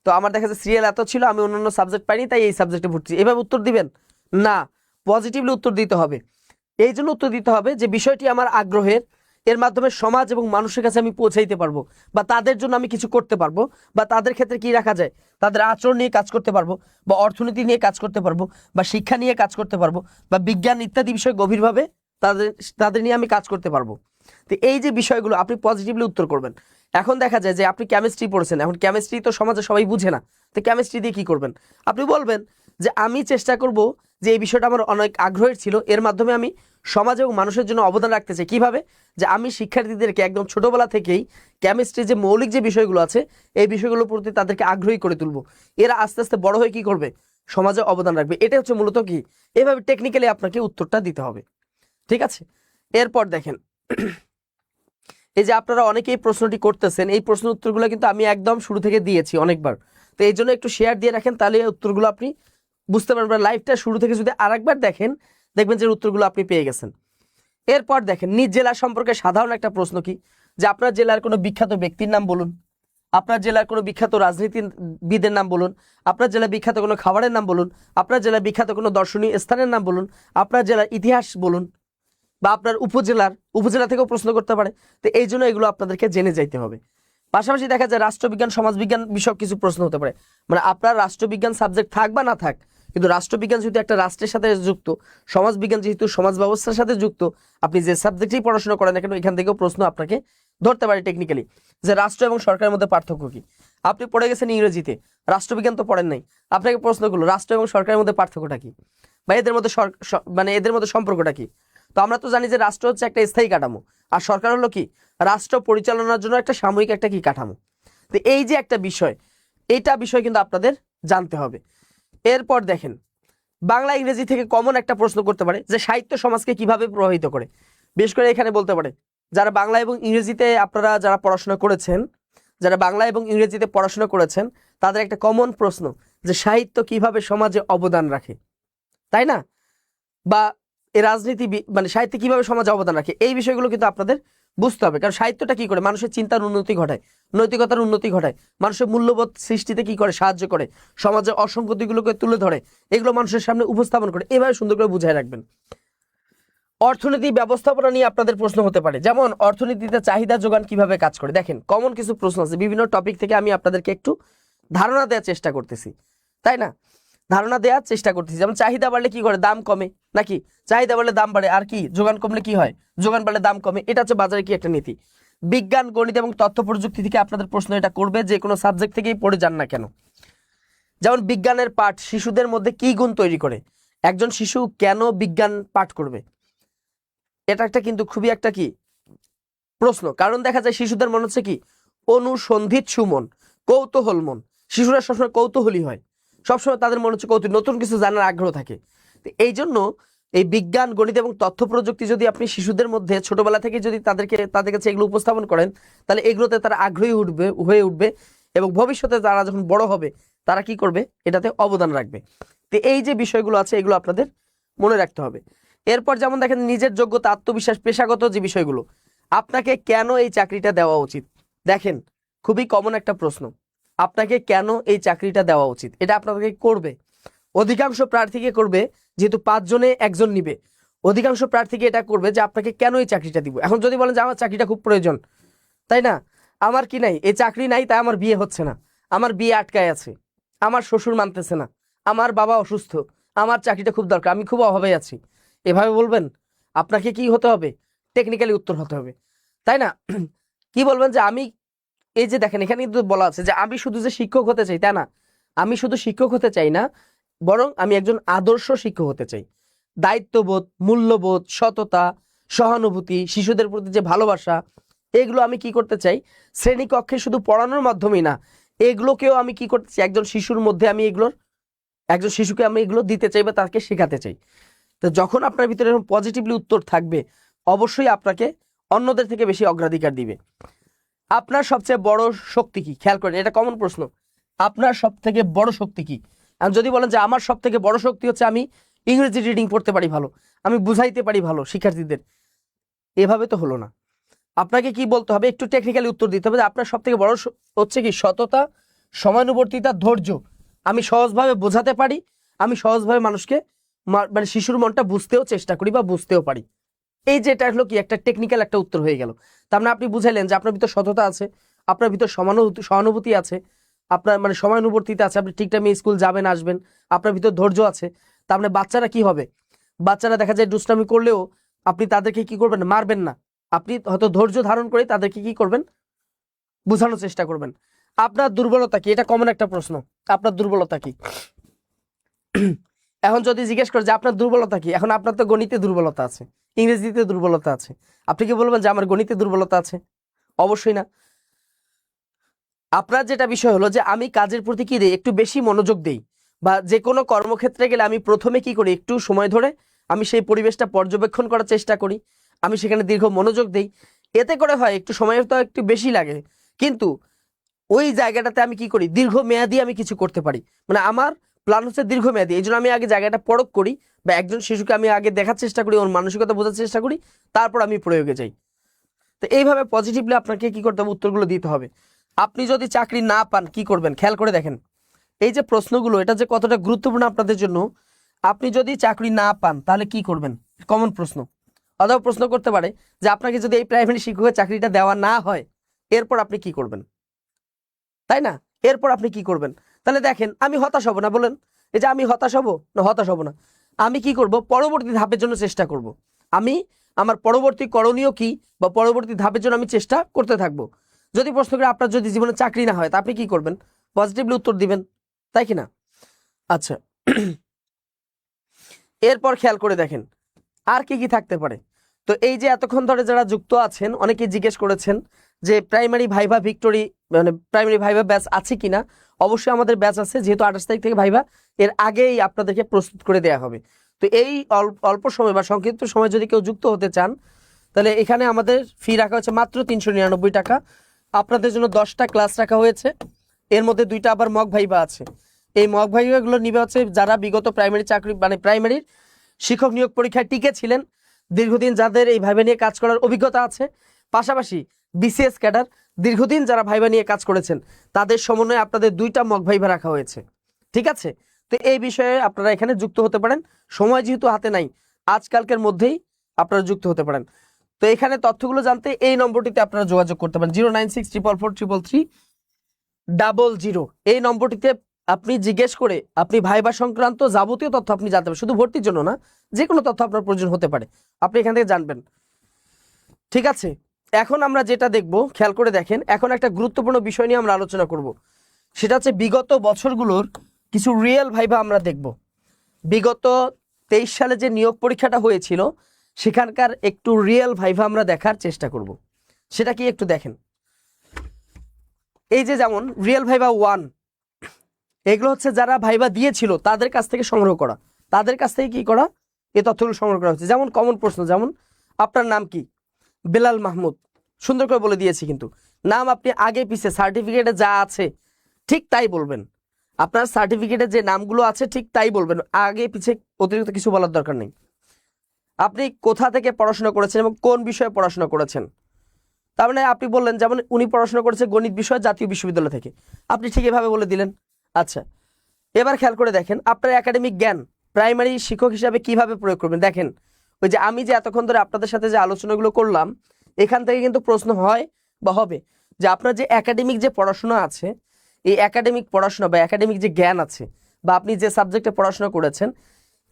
তো আমার দেখা যাচ্ছে সিরিয়াল এত ছিল, আমি অন্যান্য সাবজেক্ট পাইনি, তাই এই সাবজেক্টে ভর্তি। এভাবে উত্তর দিবেন না, পজিটিভলি উত্তর দিতে হবে। এই জন্য উত্তর দিতে হবে যে বিষয়টি আমার আগ্রহের, এর মাধ্যমে সমাজ এবং মানুষের কাছে আমি পৌঁছাইতে পারবো, বা তাদের জন্য আমি কিছু করতে পারবো, বা তাদের ক্ষেত্রে কি রাখা যায়, তাদের আচরণ নিয়ে কাজ করতে পারবো, বা অর্থনীতি নিয়ে কাজ করতে পারবো, বা শিক্ষা নিয়ে কাজ করতে পারবো, বা বিজ্ঞান ইত্যাদি বিষয় গভীরভাবে তাদের তাদের নিয়ে আমি কাজ করতে পারবো। তো এই যে বিষয়গুলো আপনি পজিটিভলি উত্তর করবেন। এখন দেখা যায় যে আপনি কেমিস্ট্রি পড়েছেন, এখন কেমিস্ট্রি তো সমাজে সবাই বুঝে না, তো কেমিস্ট্রি দিয়ে কি করবেন। আপনি বলবেন যে আমি চেষ্টা করব যে এই বিষয়টা আমার অনেক আগ্রহের ছিল, এর মাধ্যমে আমি সমাজ এবং মানুষের জন্য অবদান রাখতে চাই। কিভাবে, যে আমি শিক্ষার্থীদেরকে একদম ছোটবেলা থেকেই কেমিস্ট্রি যে মৌলিক যে বিষয়গুলো আছে এই বিষয়গুলোর প্রতি তাদেরকে আগ্রহী করে তুলবো। এরা আস্তে আস্তে বড় হয়ে কি করবে, সমাজে অবদান রাখবে। এটা হচ্ছে মূলত কি, এভাবে টেকনিক্যালি আপনাকে উত্তরটা দিতে হবে। ঠিক আছে, এরপর দেখেন এই যে আপনারা অনেকেই প্রশ্নটি করতেছেন, এই প্রশ্ন উত্তরগুলো কিন্তু আমি একদম শুরু থেকে দিয়েছি অনেকবার। তো এই জন্য একটু শেয়ার দিয়ে রাখেন, তাহলে এই উত্তরগুলো আপনি বুঝতে পারবেন। লাইভটা শুরু থেকে যদি আরেকবার দেখেন দেখবেন যে উত্তরগুলো আপনি পেয়ে গেছেন। এরপর দেখেন নিজ জেলা সম্পর্কে সাধারণ একটা প্রশ্ন কি, যে আপনার জেলার কোনো বিখ্যাত ব্যক্তির নাম বলুন। আপনার জেলার কোনো বিখ্যাত রাজনীতিবিদের নাম বলুন, আপনার জেলার বিখ্যাত কোনো খাবারের নাম বলুন, আপনার জেলার বিখ্যাত কোনো দর্শনীয় স্থানের নাম বলুন, আপনার জেলার ইতিহাস বলুন, বা আপনার উপজেলা থেকেও প্রশ্ন করতে পারে। তো এই জন্য এগুলো আপনাদেরকে জেনে যাইতে হবে। পাশাপাশি দেখা যায় রাষ্ট্রবিজ্ঞান সমাজবিজ্ঞান বিষয়ক কিছু প্রশ্ন হতে পারে, মানে আপনার রাষ্ট্রবিজ্ঞান সাবজেক্ট থাক বা না থাক, কিন্তু রাষ্ট্রবিজ্ঞান যেহেতু একটা রাষ্ট্রের সাথে যুক্ত, সমাজবিজ্ঞান যেহেতু সমাজ ব্যবস্থার সাথে যুক্ত, আপনি যে সাবজেক্টেই পড়াশোনা করেন না কেন এখান থেকেও প্রশ্ন আপনাকে ধরতে পারে টেকনিক্যালি, যে রাষ্ট্র এবং সরকারের মধ্যে পার্থক্য কি। আপনি পড়ে গেছেন ইংরেজিতে, রাষ্ট্রবিজ্ঞান তো পড়েন নাই, আপনাকে প্রশ্ন করলো রাষ্ট্র এবং সরকারের মধ্যে পার্থক্যটা কি, বা এদের মধ্যে মানে এদের মধ্যে সম্পর্কটা কি। তো আমরা তো জানি যে রাষ্ট্র হচ্ছে একটা স্থায়ী কাঠামো, আর সরকার হলো কি রাষ্ট্র পরিচালনার জন্য একটা সাময়িক একটা কি কাঠামো। তো এই যে একটা বিষয়, এইটা বিষয় কিন্তু আপনাদের জানতে হবে। এরপর দেখেন বাংলা ইংরেজি থেকে কমন একটা প্রশ্ন করতে পারে যে সাহিত্য সমাজকে কিভাবে প্রভাবিত করে। বিশেষ করে এখানে বলতে পারে যারা বাংলা এবং ইংরেজিতে আপনারা যারা পড়াশোনা করেছেন, যারা বাংলা এবং ইংরেজিতে পড়াশোনা করেছেন তাদের একটা কমন প্রশ্ন যে সাহিত্য কিভাবে সমাজে অবদান রাখে, তাই না? বা এই রাজনীতি মানে সাহিত্য কিভাবে সমাজে অবদান রাখে, এই বিষয়গুলো কিন্তু আপনাদের বুঝতে হবে। কারণ সাহিত্যটা কি করে মানুষের চিন্তার উন্নতি ঘটায়, নৈতিকতার উন্নতি ঘটায়, মানুষের মূল্যবোধ সৃষ্টিতে কি করে সাহায্য করে, সমাজের অসঙ্গতিগুলোকে তুলে ধরে, এগুলো মানুষের সামনে উপস্থাপন করে। এভাবে সুন্দর করে বুঝায় রাখবেন। অর্থনীতি ব্যবস্থাপনা নিয়ে আপনাদের প্রশ্ন হতে পারে, যেমন অর্থনীতিতে চাহিদা যোগান কিভাবে কাজ করে। দেখেন কমন কিছু প্রশ্ন আছে, বিভিন্ন টপিক থেকে আমি আপনাদেরকে একটু ধারণা দেওয়ার চেষ্টা করতেছি, তাই না? ধারণা দেওয়ার চেষ্টা করতেছি। যেমন চাহিদা বাড়লে কি করে, দাম কমে, নাকি চাহিদা বাড়লে দাম বাড়ে, আর কি যোগান কমলে কি হয়, যোগান বাড়লে দাম কমে। এটা হচ্ছে বাজারে কি একটা নীতি। বিজ্ঞান, গণিত এবং তথ্য প্রযুক্তি থেকে আপনাদের প্রশ্ন এটা করবে, যে কোনো সাবজেক্ট থেকেই পড়ে যান না কেন। যেমন বিজ্ঞানের পাঠ শিশুদের মধ্যে কি গুণ তৈরি করে, একজন শিশু কেন বিজ্ঞান পাঠ করবে, এটা একটা কিন্তু খুবই একটা কি প্রশ্ন। কারণ দেখা যায় শিশুদের মন হচ্ছে কি অনুসন্ধিৎসু মন, কৌতূহল মন। শিশুরা সবসময় কৌতূহলী হয়, সবসময় তাদের মনে হচ্ছে কৌতূহল, নতুন কিছু জানার আগ্রহ থাকে। এই জন্য এই বিজ্ঞান, গণিত এবং তথ্য প্রযুক্তি যদি আপনি শিশুদের মধ্যে ছোটবেলা থেকে যদি তাদের কাছে এগুলো উপস্থাপন করেন, তাহলে এগুলোতে তারা আগ্রহী হয়ে উঠবে এবং ভবিষ্যতে তারা যখন বড় হবে তারা কি করবে, এটাতে অবদান রাখবে। তো এই যে বিষয়গুলো আছে এগুলো আপনাদের মনে রাখতে হবে। এরপর যেমন দেখেন নিজের যোগ্যতা, আত্মবিশ্বাস, পেশাগত যে বিষয়গুলো, আপনাকে কেন এই চাকরিটা দেওয়া উচিত। দেখেন খুবই কমন একটা প্রশ্ন, আপনাকে কেন এই চাকরিটা দেওয়া উচিত, এটা আপনাকে করবে অধিকাংশ প্রার্থীকে করবে, যেহেতু 5 জনে 1 জন নিবে, অধিকাংশ প্রার্থীকে এটা করবে যে আপনাকে কেন এই চাকরিটা দিব। এখন যদি বলেন যে আমার চাকরিটা খুব প্রয়োজন, তাই না, আমার কি নাই, এই চাকরি নাই তাই আমার বিয়ে হচ্ছে না, আমার বিয়ে আটকায় আছে, আমার শ্বশুর মানতেছে না, আমার বাবা অসুস্থ, আমার চাকরিটা খুব দরকার, আমি খুব অভাবে আছি, এভাবে বলবেন? আপনাকে কি হতে হবে, টেকনিক্যালি উত্তর হতে হবে, তাই না? কি বলবেন যে আমি, এই যে দেখেন এখানে কিন্তু বলা আছে যে আমি শুধু যে শিক্ষক হতে চাই, তাই না, আমি শুধু শিক্ষক হতে চাই না, বরং আমি একজন আদর্শ শিক্ষক হতে চাই। দায়িত্ববোধ, মূল্যবোধ, সততা, সহানুভূতি, শিশুদের প্রতি যে ভালোবাসা, এগুলো আমি কি করতে চাই শ্রেণীকক্ষে শুধু পড়ানোর মাধ্যমেই না, এগুলোকেও আমি কি করতে চাই একজন শিশুর মধ্যে, আমি একজন শিশুকে আমি এগুলো দিতে চাই বা তাকে শেখাতে চাই। তো যখন আপনার ভিতরে এরকম পজিটিভলি উত্তর থাকবে, অবশ্যই আপনাকে অন্যদের থেকে বেশি অগ্রাধিকার দিবে। আপনার সবচেয়ে বড় শক্তি কি, খেয়াল করেন এটা কমন প্রশ্ন, আপনার সব থেকে বড় শক্তি কি। আর যদি বলেন যে আমার সব থেকে বড় শক্তি হচ্ছে আমি ইংরেজি রিডিং পড়তে পারি ভালো, আমি বুঝাইতে পারি ভালো শিক্ষার্থীদের, এভাবে তো হলো না। আপনাকে কি বলতে হবে, একটু টেকনিক্যালি উত্তর দিতে হবে যে আপনার সব থেকে বড় হচ্ছে কি সততা, সময়ানুবর্তিতা, ধৈর্য, আমি সহজভাবে বোঝাতে পারি, আমি সহজভাবে মানুষকে মানে শিশুর মনটা বুঝতেও চেষ্টা করি বা বুঝতেও পারি। এই যে এটা হলো কি একটা টেকনিক্যাল একটা উত্তর হয়ে গেল। তার মানে আপনি বুঝাইলেন যে আপনার ভিতর সততা আছে, আপনার ভিতর সহানুভূতি আছে, আপনার মানে সময়ানুবর্তিতা আছে, আপনি ঠিক টাইমে স্কুল যাবেন আসবেন, আপনার ভিতর ধৈর্য আছে। তার মানে বাচ্চারা কি হবে, বাচ্চারা দেখা যায় দুষ্টামি করলেও আপনি তাদেরকে কি করবেন, মারবেন না, আপনি হয়তো ধৈর্য ধারণ করে তাদেরকে কি করবেন, বোঝানোর চেষ্টা করবেন। আপনার দুর্বলতা কি, এটা কমন একটা প্রশ্ন, আপনার দুর্বলতা কি। এখন যদি জিজ্ঞেস করে যে আপনার দুর্বলতা কি, এখন আপনার তো গণিতে দুর্বলতা আছে, ইংরেজিতে দুর্বলতা আছে, আপনি কি বলবেন যে আমার গণিতে দুর্বলতা আছে? অবশ্যই না। আপনার যেটা বিষয় হলো যে আমি কাজের প্রতি কি দিই, একটু বেশি মনোযোগ দেই, বা যে কোনো কর্মক্ষেত্রে গেলে আমি প্রথমে কি করি, একটু সময় ধরে আমি সেই পরিবেশটা পর্যবেক্ষণ করার চেষ্টা করি, আমি সেখানে দীর্ঘ মনোযোগ দেই। এতে করে হয় একটু সময় তো একটু বেশি লাগে, কিন্তু ওই জায়গাটাতে আমি কি করি, দীর্ঘমেয়াদী আমি কিছু করতে পারি, মানে আমার প্ল্যান হচ্ছে দীর্ঘমেয়াদী। এই জন্য আমি আগে জায়গাটা পরখ করি, বা একজন শিশুকে আমি আগে দেখার চেষ্টা করি, ওর মানসিকতা বোঝার চেষ্টা করি, তারপর আমি প্রয়োগে যাই। তো এইভাবে পজিটিভলি আপনাকে কি করতে হবে, উত্তরগুলো দিতে হবে। আপনি যদি চাকরি না পান কি করবেন, খেয়াল করে দেখেন এই যে প্রশ্নগুলো, এটা যে কতটা গুরুত্বপূর্ণ আপনাদের জন্য। আপনি যদি চাকরি না পান তাহলে কি করবেন, কমন প্রশ্ন। অথবা প্রশ্ন করতে পারে যে আপনাকে যদি এই প্রাইমারি শিক্ষকের চাকরিটা দেওয়া না হয় এরপর আপনি কি করবেন, তাই না? এরপর আপনি কি করবেন? তাহলে দেখেন আমি হতাশ হব না, বলেন এই যে আমি হতাশ হব না? হতাশ হব না। আমি কি করব, পরবর্তী ধাপের জন্য চেষ্টা করব। আমি আমার পরবর্তী করণীয় কি বা পরবর্তী ধাপের জন্য আমি চেষ্টা করতে থাকবো। যদি প্রশ্ন করে আপনার যদি জীবনে চাকরি না হয় তা আপনি কি করবেন, পজিটিভলি উত্তর দিবেন, তাই কি না? আচ্ছা, এরপর খেয়াল করে দেখেন আর কি কি থাকতে পারে। তো এই যে এতক্ষণ ধরে যারা যুক্ত আছেন অনেকেই জিজ্ঞেস করেছেন যে প্রাইমারি ভাইভা ভিক্টোরি মানে প্রাইমারি ভাইভা ব্যাচ আছে কিনা। অবশ্যই আমাদের ব্যাচ আছে, যেহেতু 28 তারিখ থেকে ভাইভা, এর আগেই আপনাদেরকে প্রস্তুত করে দেওয়া হবে। তো এই অল্প সময় বা সংক্ষিপ্ত সময় যদি কেউ যুক্ত হতে চান তাহলে এখানে আমাদের ফি রাখা হচ্ছে মাত্র 399 টাকা। আপনাদের জন্য 10টা ক্লাস রাখা হয়েছে, এর মধ্যে 2টা আবার মক ভাইভা আছে। এই মক ভাইভাগুলো নিবে হচ্ছে যারা বিগত প্রাইমারি চাকরি মানে প্রাইমারির শিক্ষক নিয়োগ পরীক্ষায় টিকে ছিলেন, দীর্ঘদিন যাদের এই ভাইভা নিয়ে কাজ করার অভিজ্ঞতা আছে, পাশাপাশি বিসিএস ক্যাডার দীর্ঘদিন যারা ভাইভা নিয়ে কাজ করেছেন তাদের সমন্বয়ে আপনাদের 2টা মক ভাইভা রাখা হয়েছে। ঠিক আছে, তো এই বিষয়ে আপনারা এখানে যুক্ত হতে পারেন। সময় যেহেতু হাতে নাই, আজকালকের মধ্যেই আপনারা যুক্ত হতে পারেন। তো এখানে তথ্যগুলো জানতে এই নম্বরটিতে আপনারা যোগাযোগ করতে পারেন, 09644333000। এই নম্বরটিতে আপনি জিজ্ঞেস করে আপনি ভাইভা সংক্রান্ত যাবতীয় তথ্য আপনি জানতে পারেন, শুধু ভর্তির জন্য না, যে কোনো তথ্য আপনার প্রয়োজন হতে পারে, আপনি এখান থেকে জানবেন। ঠিক আছে, এখন আমরা যেটা দেখব খেয়াল করে দেখেন, এখন একটা গুরুত্বপূর্ণ বিষয় নিয়ে আমরা আলোচনা করব, সেটা হচ্ছে বিগত বছরগুলোর কিছু রিয়েল ভাইভা আমরা দেখব। বিগত 23 সালে যে নিয়োগ পরীক্ষাটা হয়েছিল সেখানকার একটু রিয়েল ভাইভা আমরা দেখার চেষ্টা করব। সেটা কি একটু দেখেন। এই যে যেমন রিয়েল ভাইভা 1, এগুলো হচ্ছে যারা ভাইভা দিয়েছিল তাদের কাছ থেকে সংগ্রহ করা, তাদের কাছ থেকে কি করা, এই তথ্যগুলো সংগ্রহ করা হচ্ছে। যেমন কমন প্রশ্ন, যেমন আপনার নাম কি, বেলাল মাহমুদ, সুন্দর করে বলে দিয়েছি, কিন্তু নাম আপনি আগে পিছে সার্টিফিকেটে যা আছে ঠিক তাই বলবেন। আপনার সার্টিফিকেটে যে নামগুলো আছে ঠিক তাই বলবেন, আগে পিছে অতিরিক্ত কিছু বলার দরকার নেই। আপনি কোথা থেকে পড়াশোনা করেছেন এবং কোন বিষয়ে পড়াশোনা করেছেন, তার মানে আপনি বললেন যেমন উনি পড়াশোনা করেছে গণিত বিষয় জাতীয় বিশ্ববিদ্যালয় থেকে, আপনি ঠিক এভাবে বলে দিলেন। আচ্ছা, এবার খেয়াল করে দেখেন আপনার একাডেমিক জ্ঞান প্রাইমারি শিক্ষক হিসাবে কিভাবে প্রয়োগ করবেন। দেখেন ওই যে আমি যে এতক্ষণ ধরে আপনাদের সাথে যে আলোচনাগুলো করলাম এখান থেকে কিন্তু প্রশ্ন হয় বা হবে যে আপনার যে একাডেমিক যে পড়াশোনা আছে, এই একাডেমিক পড়াশোনা বা একাডেমিক যে জ্ঞান আছে বা আপনি যে সাবজেক্টে পড়াশোনা করেছেন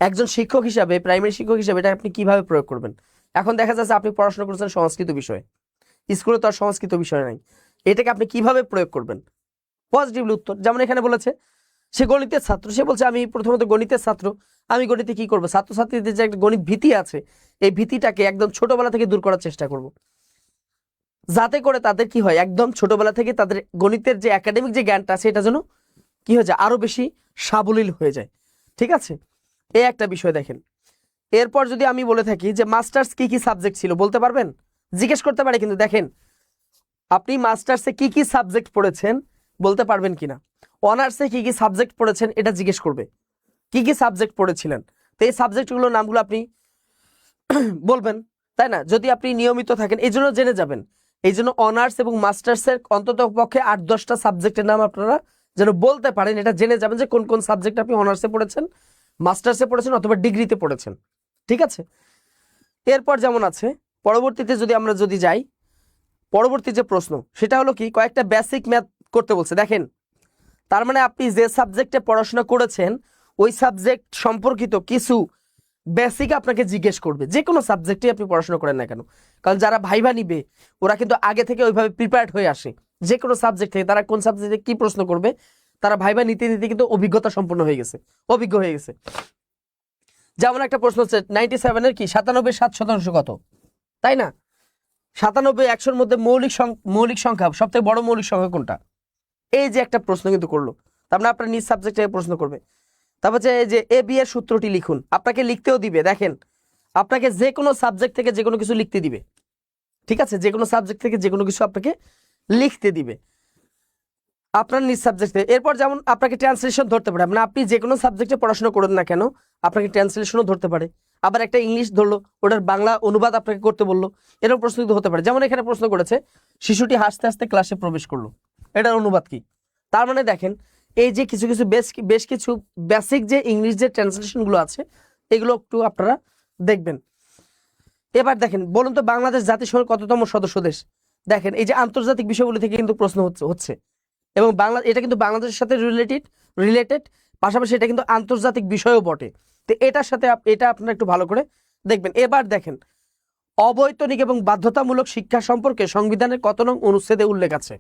একজন শিক্ষক হিসাবে, প্রাইমারি শিক্ষক হিসাবে এটা আপনি কিভাবে প্রয়োগ করবেন। এখন দেখা যাচ্ছে আপনি পড়াশোনা করেছেন সংস্কৃত বিষয়ে, স্কুলে তো আর সংস্কৃত বিষয় নাই, এটাকে আপনি কিভাবে প্রয়োগ করবেন। পজিটিভলি উত্তর, যেমন এখানে বলেছে সে গণিতের ছাত্র, সে বলছে আমি প্রথমত গণিতের ছাত্র, আমি গণিতে কি করবো, ছাত্রছাত্রীদের যে একটা গণিত ভীতি আছে এই ভীতিটাকে একদম ছোটবেলা থেকে দূর করার চেষ্টা করব, যাতে করে তাদের কি হয় একদম ছোটবেলা থেকে তাদের গণিতের যে একাডেমিক যে জ্ঞানটা আছে এটা যেন কি হয়ে যায়, আরো বেশি সাবলীল হয়ে যায়। ঠিক আছে, এই একটা বিষয় দেখেন। এরপর যদি আমি বলে থাকি যে মাস্টার্স কি কি সাবজেক্ট ছিল বলতে পারবেন, জিজ্ঞেস করতে পারে, কিন্তু দেখেন আপনি মাস্টার্সে কি কি সাবজেক্ট পড়েছেন বলতে পারবেন কিনা। অনার্সে কি কি সাবজেক্ট পড়েছেন এটা জিজ্ঞেস করবে, কি কি সাবজেক্ট পড়েছিলেন, তো এই সাবজেক্টগুলোর নামগুলো আপনি বলবেন, তাই না? যদি আপনি নিয়মিত থাকেন এই জন্য জেনে যাবেন, এই জন্য অনার্স এবং মাস্টার্সের অন্তত পক্ষে 8-10টা সাবজেক্টের নাম আপনারা যেন বলতে পারেন, এটা জেনে যাবেন যে কোন কোন সাবজেক্ট আপনি অনার্সে পড়েছেন, মাস্টার্সে পড়েছেন অথবা ডিগ্রিতে পড়েছেন। ঠিক আছে, এরপর যেমন আছে পরবর্তীতে যদি আমরা যাই, পরবর্তী যে প্রশ্ন সেটা হলো কি কয়েকটা বেসিক ম্যাথ করতে বলছে। দেখেন তার মানে আপনি যে সাবজেক্টে পড়াশোনা করেছেন ওই সাবজেক্ট সম্পর্কিত কিছু বেসিক আপনাকে জিজ্ঞেস করবে, যে কোনো সাবজেক্টে আপনি পড়াশোনা করেন না কেন, কারণ যারা ভাইভা নিবে ওরা কিন্তু আগে থেকে ওইভাবে প্রিপেয়ার্ড হয়ে আসে, যে কোনো সাবজেক্ট থেকে তারা কোন সাবজেক্টে কি প্রশ্ন করবে তারা ভাইভা নিতে নিতে কিন্তু অভিজ্ঞতা সম্পন্ন হয়ে গেছে, অভিজ্ঞ হয়ে গেছে। যেমন একটা প্রশ্ন হচ্ছে 97-এর কি 97/7 কত, তাই না? 97-100-র মধ্যে মৌলিক সংখ্যা সবথেকে বড় মৌলিক সংখ্যা কোনটা, এই যে একটা প্রশ্ন কিন্তু করলো, তার মানে আপনার নিজ সাবজেক্ট থেকে প্রশ্ন করবে। তারপর এই যে এ বি এর সূত্রটি লিখুন, আপনাকে লিখতেও দিবে। দেখেন আপনাকে যে কোনো সাবজেক্ট থেকে যে কোনো কিছু লিখতে দিবে, ঠিক আছে, যে কোনো সাবজেক্ট থেকে যে কোনো কিছু আপনাকে লিখতে দিবে আপনার নিজ সাবজেক্ট থেকে। এরপর যেমন আপনাকে ট্রান্সলেশন ধরতে পারে, মানে আপনি যে কোনো সাবজেক্টে পড়াশোনা করেন না কেন আপনাকে ট্রান্সলেশনও ধরতে পারে, আবার একটা ইংলিশ ধরলো ওটার বাংলা অনুবাদ আপনাকে করতে বললো, এরকম প্রশ্ন কিন্তু হতে পারে। যেমন এখানে প্রশ্ন করেছে শিশুটি হাসতে হাসতে ক্লাসে প্রবেশ করলো, এটার অনুবাদ কি। তার মানে দেখেন এই যে কিছু কিছু বেশ কিছু বেসিক যে ইংলিশ যে ট্রান্সলেশনগুলো আছে এগুলো একটু আপনারা দেখবেন। এবার দেখেন বলুন তো বাংলাদেশ জাতিসংঘের কততম সদস্য দেশ। দেখেন এই যে আন্তর্জাতিক বিষয়গুলো থেকে কিন্তু প্রশ্ন হচ্ছে এবং এটা কিন্তু বাংলাদেশের সাথে রিলেটেড, পাশাপাশি এটা কিন্তু আন্তর্জাতিক বিষয়ও বটে। তো এটার সাথে এটা আপনারা একটু ভালো করে দেখবেন। এবার দেখেন অবৈতনিক এবং বাধ্যতামূলক শিক্ষা সম্পর্কে সংবিধানের কত নং অনুচ্ছেদে উল্লেখ আছে।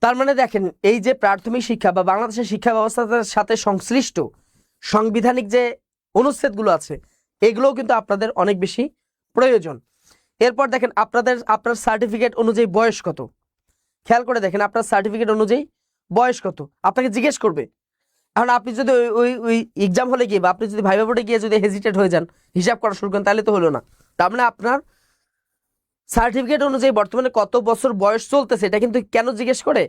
তার মানে দেখেন এই যে প্রাথমিক শিক্ষা বা বাংলাদেশের শিক্ষা ব্যবস্থার সাথে সংশ্লিষ্ট সাংবিধানিক যে অনুচ্ছেদগুলো আছে এগুলোও কিন্তু আপনাদের অনেক বেশি প্রয়োজন। এরপর দেখেন আপনার সার্টিফিকেট অনুযায়ী বয়স কত, খেয়াল করে দেখেন আপনার সার্টিফিকেট অনুযায়ী বয়স কত আপনাকে জিজ্ঞেস করবে। কারণ আপনি যদি ওই এক্সাম হলে গিয়ে বা আপনি যদি ভাইভা বোর্ডে গিয়ে যদি হেজিটেট হয়ে যান হিসাব করা শুরু করেন তাহলে তো হলো না। তার মানে আপনার সার্টিফিকেট অনুযায়ী বর্তমানে কত বছর বয়স চলতেছে এটা কিন্তু কেন জিজ্ঞেস করে,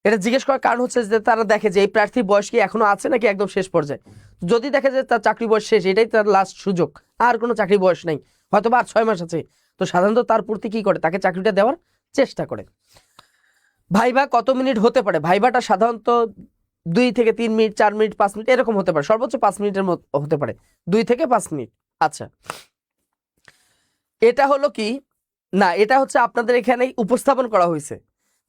এটা জিজ্ঞেস করার কারণ হচ্ছে যে তারা দেখে যে এই প্রার্থীর বয়স কি এখনো আছে নাকি একদম শেষ পর্যায়ে। যদি দেখে যে তার চাকরি বয়স শেষ, এটাই তার লাস্ট সুযোগ, আর কোনো চাকরি বয়স নেই, হয়তো বা আর 6 মাস আছে, তো সাধারণত তার প্রতি কি করে তাকে চাকরিটা দেওয়ার চেষ্টা করে। ভাইভা কত মিনিট হতে পারে, ভাইভাটা সাধারণত 2 থেকে 3 মিনিট, 4 মিনিট, 5 মিনিট এরকম হতে পারে, সর্বোচ্চ 5 মিনিটের মতো হতে পারে, 2 থেকে 5 মিনিট। আচ্ছা এটা হলো কি না, এটা হচ্ছে আপনাদের এখানে উপস্থাপন করা হয়েছে,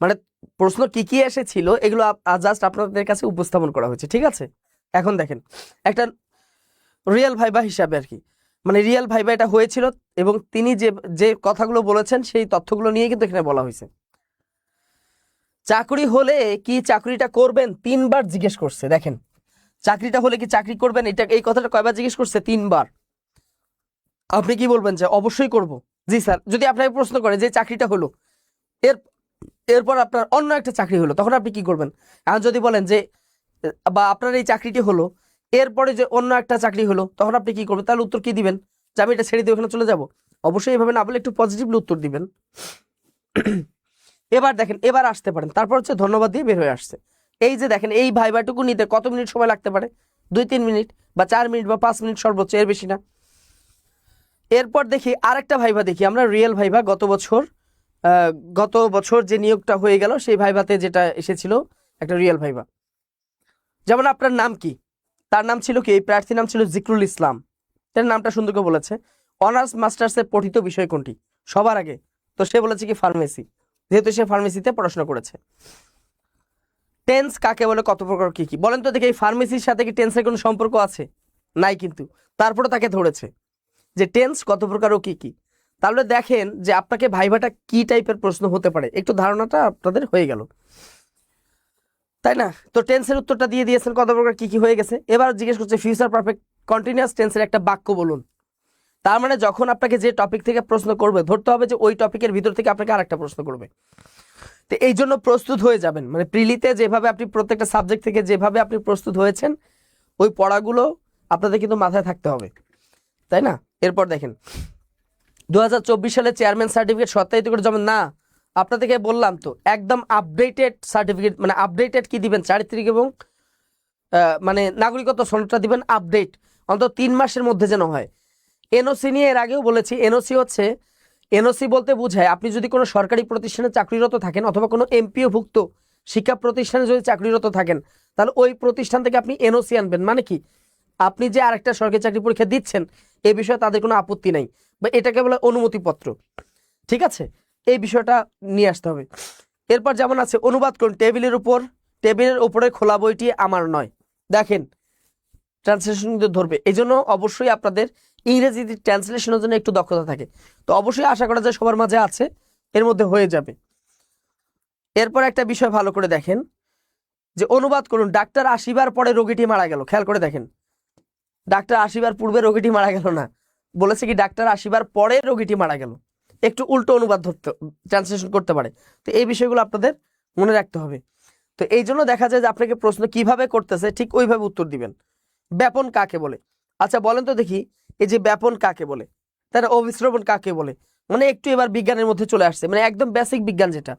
মানে প্রশ্ন কি কি এসেছিল এগুলো জাস্ট আপনাদের কাছে উপস্থাপন করা হয়েছে, ঠিক আছে। এখন দেখেন একটা রিয়েল ভাইভা হিসাবে আর কি, মানে রিয়েল ভাইভা এটা হয়েছিল এবং তিনি যে যে কথাগুলো বলেছেন সেই তথ্যগুলো নিয়ে কিন্তু এখানে বলা হয়েছে। চাকরি হলে কি চাকরিটা করবেন 3 বার জিজ্ঞেস করছে। দেখেন চাকরিটা হলে কি চাকরি করবেন, এটা এই কথাটা কয়বার জিজ্ঞেস করছে, 3 বার। আপনি কি বলবেন যে অবশ্যই করব, জি স্যার। যদি আপনাকে প্রশ্ন করে যে চাকরিটা হলো এর এরপর আপনার অন্য একটা চাকরি হলো তখন আপনি কি করবেন। আর যদি বলেন যে বা আপনার এই চাকরিটি হলো এরপরে যে অন্য একটা চাকরি হলো তখন আপনি কি করবেন, তাহলে উত্তর কি দিবেন, যে আমি এটা ছেড়ে দিয়ে ওখানে চলে যাব। অবশ্যই এভাবে না বলে একটু পজিটিভলি উত্তর দিবেন। এবার দেখেন এবার আসতে পারেন, তারপর হচ্ছে ধন্যবাদ দিয়ে বের হয়ে আসছে। এই যে দেখেন এই ভাইভাটুকু নিতে কত মিনিট সময় লাগতে পারে, 2-3 মিনিট বা 4 মিনিট বা 5 মিনিট সর্বোচ্চ, এর বেশি না। এরপর দেখি আরেকটা ভাইভা, দেখি আমরা রিয়েল ভাইভা গত বছর যে নিয়োগটা হয়ে গেল সেই ভাইভাতে যেটা এসেছিল একটা রিয়েল ভাইভা। যেমন আপনার নাম কি, তার নাম ছিল কি, এই প্রার্থীর নাম ছিল জিকরুল ইসলাম, তার নামটা সুন্দর করে বলেছে। অনার্স মাস্টার্সে পঠিত বিষয় কোনটি সবার আগে, তো সে বলেছে কি ফার্মেসি, যেহেতু সে ফার্মেসিতে পড়াশোনা করেছে। টেন্স কাকে বলে, কত প্রকার কি কি, বলেন তো দেখি এই ফার্মেসির সাথে কি টেন্সের কোনো সম্পর্ক আছে, নাই, কিন্তু তারপরে তাকে ধরেছে যে টেন্স কত প্রকার ও কি কি। তাহলে দেখেন যে আপনাকে ভাইভাটা কি টাইপের প্রশ্ন হতে পারে, একটু ধারণাটা আপনাদের হয়ে গেল, তাই না। তো টেন্সের উত্তরটা দিয়ে দিয়েছেন, কত প্রকার কি কি হয়ে গেছে। এবার জিজ্ঞেস করছে ফিউচার পারফেক্ট কন্টিনিউয়াস টেন্সের একটা বাক্য বলুন। তার মানে যখন আপনাকে যে টপিক থেকে প্রশ্ন করবে ধরতে হবে যে ওই টপিকের ভিতর থেকে আপনাকে আরেকটা প্রশ্ন করবে, তো এই জন্য প্রস্তুত হয়ে যাবেন। মানে প্রিলিতে যেভাবে আপনি প্রত্যেকটা সাবজেক্ট থেকে যেভাবে আপনি প্রস্তুত হয়েছেন ওই পড়াগুলো আপনাদের কিন্তু মাথায় থাকতে হবে, তাই না। এরপর দেখেন 2024 সালে চেয়ারম্যান সার্টিফিকেট সত্যায়িত করে জমা না, আপনাদেরকে বললাম তো একদম আপডেটেড সার্টিফিকেট, মানে আপডেটেড কি দিবেন, চারিত্রিক এবং মানে নাগরিকত্ব সনদটা দিবেন আপডেট, অন্তত 3 মাসের মধ্যে যেন হয়। এনওসি নিয়ে এর আগেও বলেছি, এনওসি বলতে বোঝায় আপনি যদি কোনো সরকারি প্রতিষ্ঠানে চাকরিরত থাকেন অথবা কোনো এমপিও ভুক্ত শিক্ষা প্রতিষ্ঠানে যদি চাকরিরত থাকেন তাহলে ওই প্রতিষ্ঠান থেকে আপনি এনওসি আনবেন। মানে কি, আপনি যে আরেকটা সরকারি চাকরি পরীক্ষা দিচ্ছেন এই বিষয়ে তাদের কোনো আপত্তি নাই, বা এটাকে বলে অনুমতিপত্র, ঠিক আছে, এই বিষয়টা নিয়ে আসতে হবে। এরপর যেমন আছে অনুবাদ করুন, টেবিলের উপরে খোলা বইটি আমার নয়। দেখেন ট্রান্সলেশন কিন্তু ধরবে, এই জন্য অবশ্যই আপনাদের ইংরেজি ট্রান্সলেশনের জন্য একটু দক্ষতা থাকে, তো অবশ্যই আশা করা যায় সবার মাঝে আছে, এর মধ্যে হয়ে যাবে। এরপর একটা বিষয় ভালো করে দেখেন যে অনুবাদ করুন, ডাক্তার আসিবার পরে রোগীটি মারা গেল। খেয়াল করে দেখেন ডাক্তার আসিবার পূর্বে রোগীটি মারা গেল না, বলেছে কি ডাক্তার আসিবার পরে রোগীটি মারা গেল, একটু উল্টো অনুবাদ ধরতে ট্রান্সলেশন করতে পারে। তো এই বিষয়গুলো আপনাদের মনে রাখতে হবে। তো এই জন্য দেখা যায় যে আপনাকে প্রশ্ন কিভাবে করতেছে ঠিক ওইভাবে উত্তর দিবেন। ব্যাপন কাকে বলে, আচ্ছা বলেন তো দেখি এই যে ব্যাপন কাকে বলে, তারা অভিশ্রবণ কাকে বলে, মানে একটু এবার বিজ্ঞানের মধ্যে চলে আসছে, মানে একদম বেসিক বিজ্ঞান যেটা।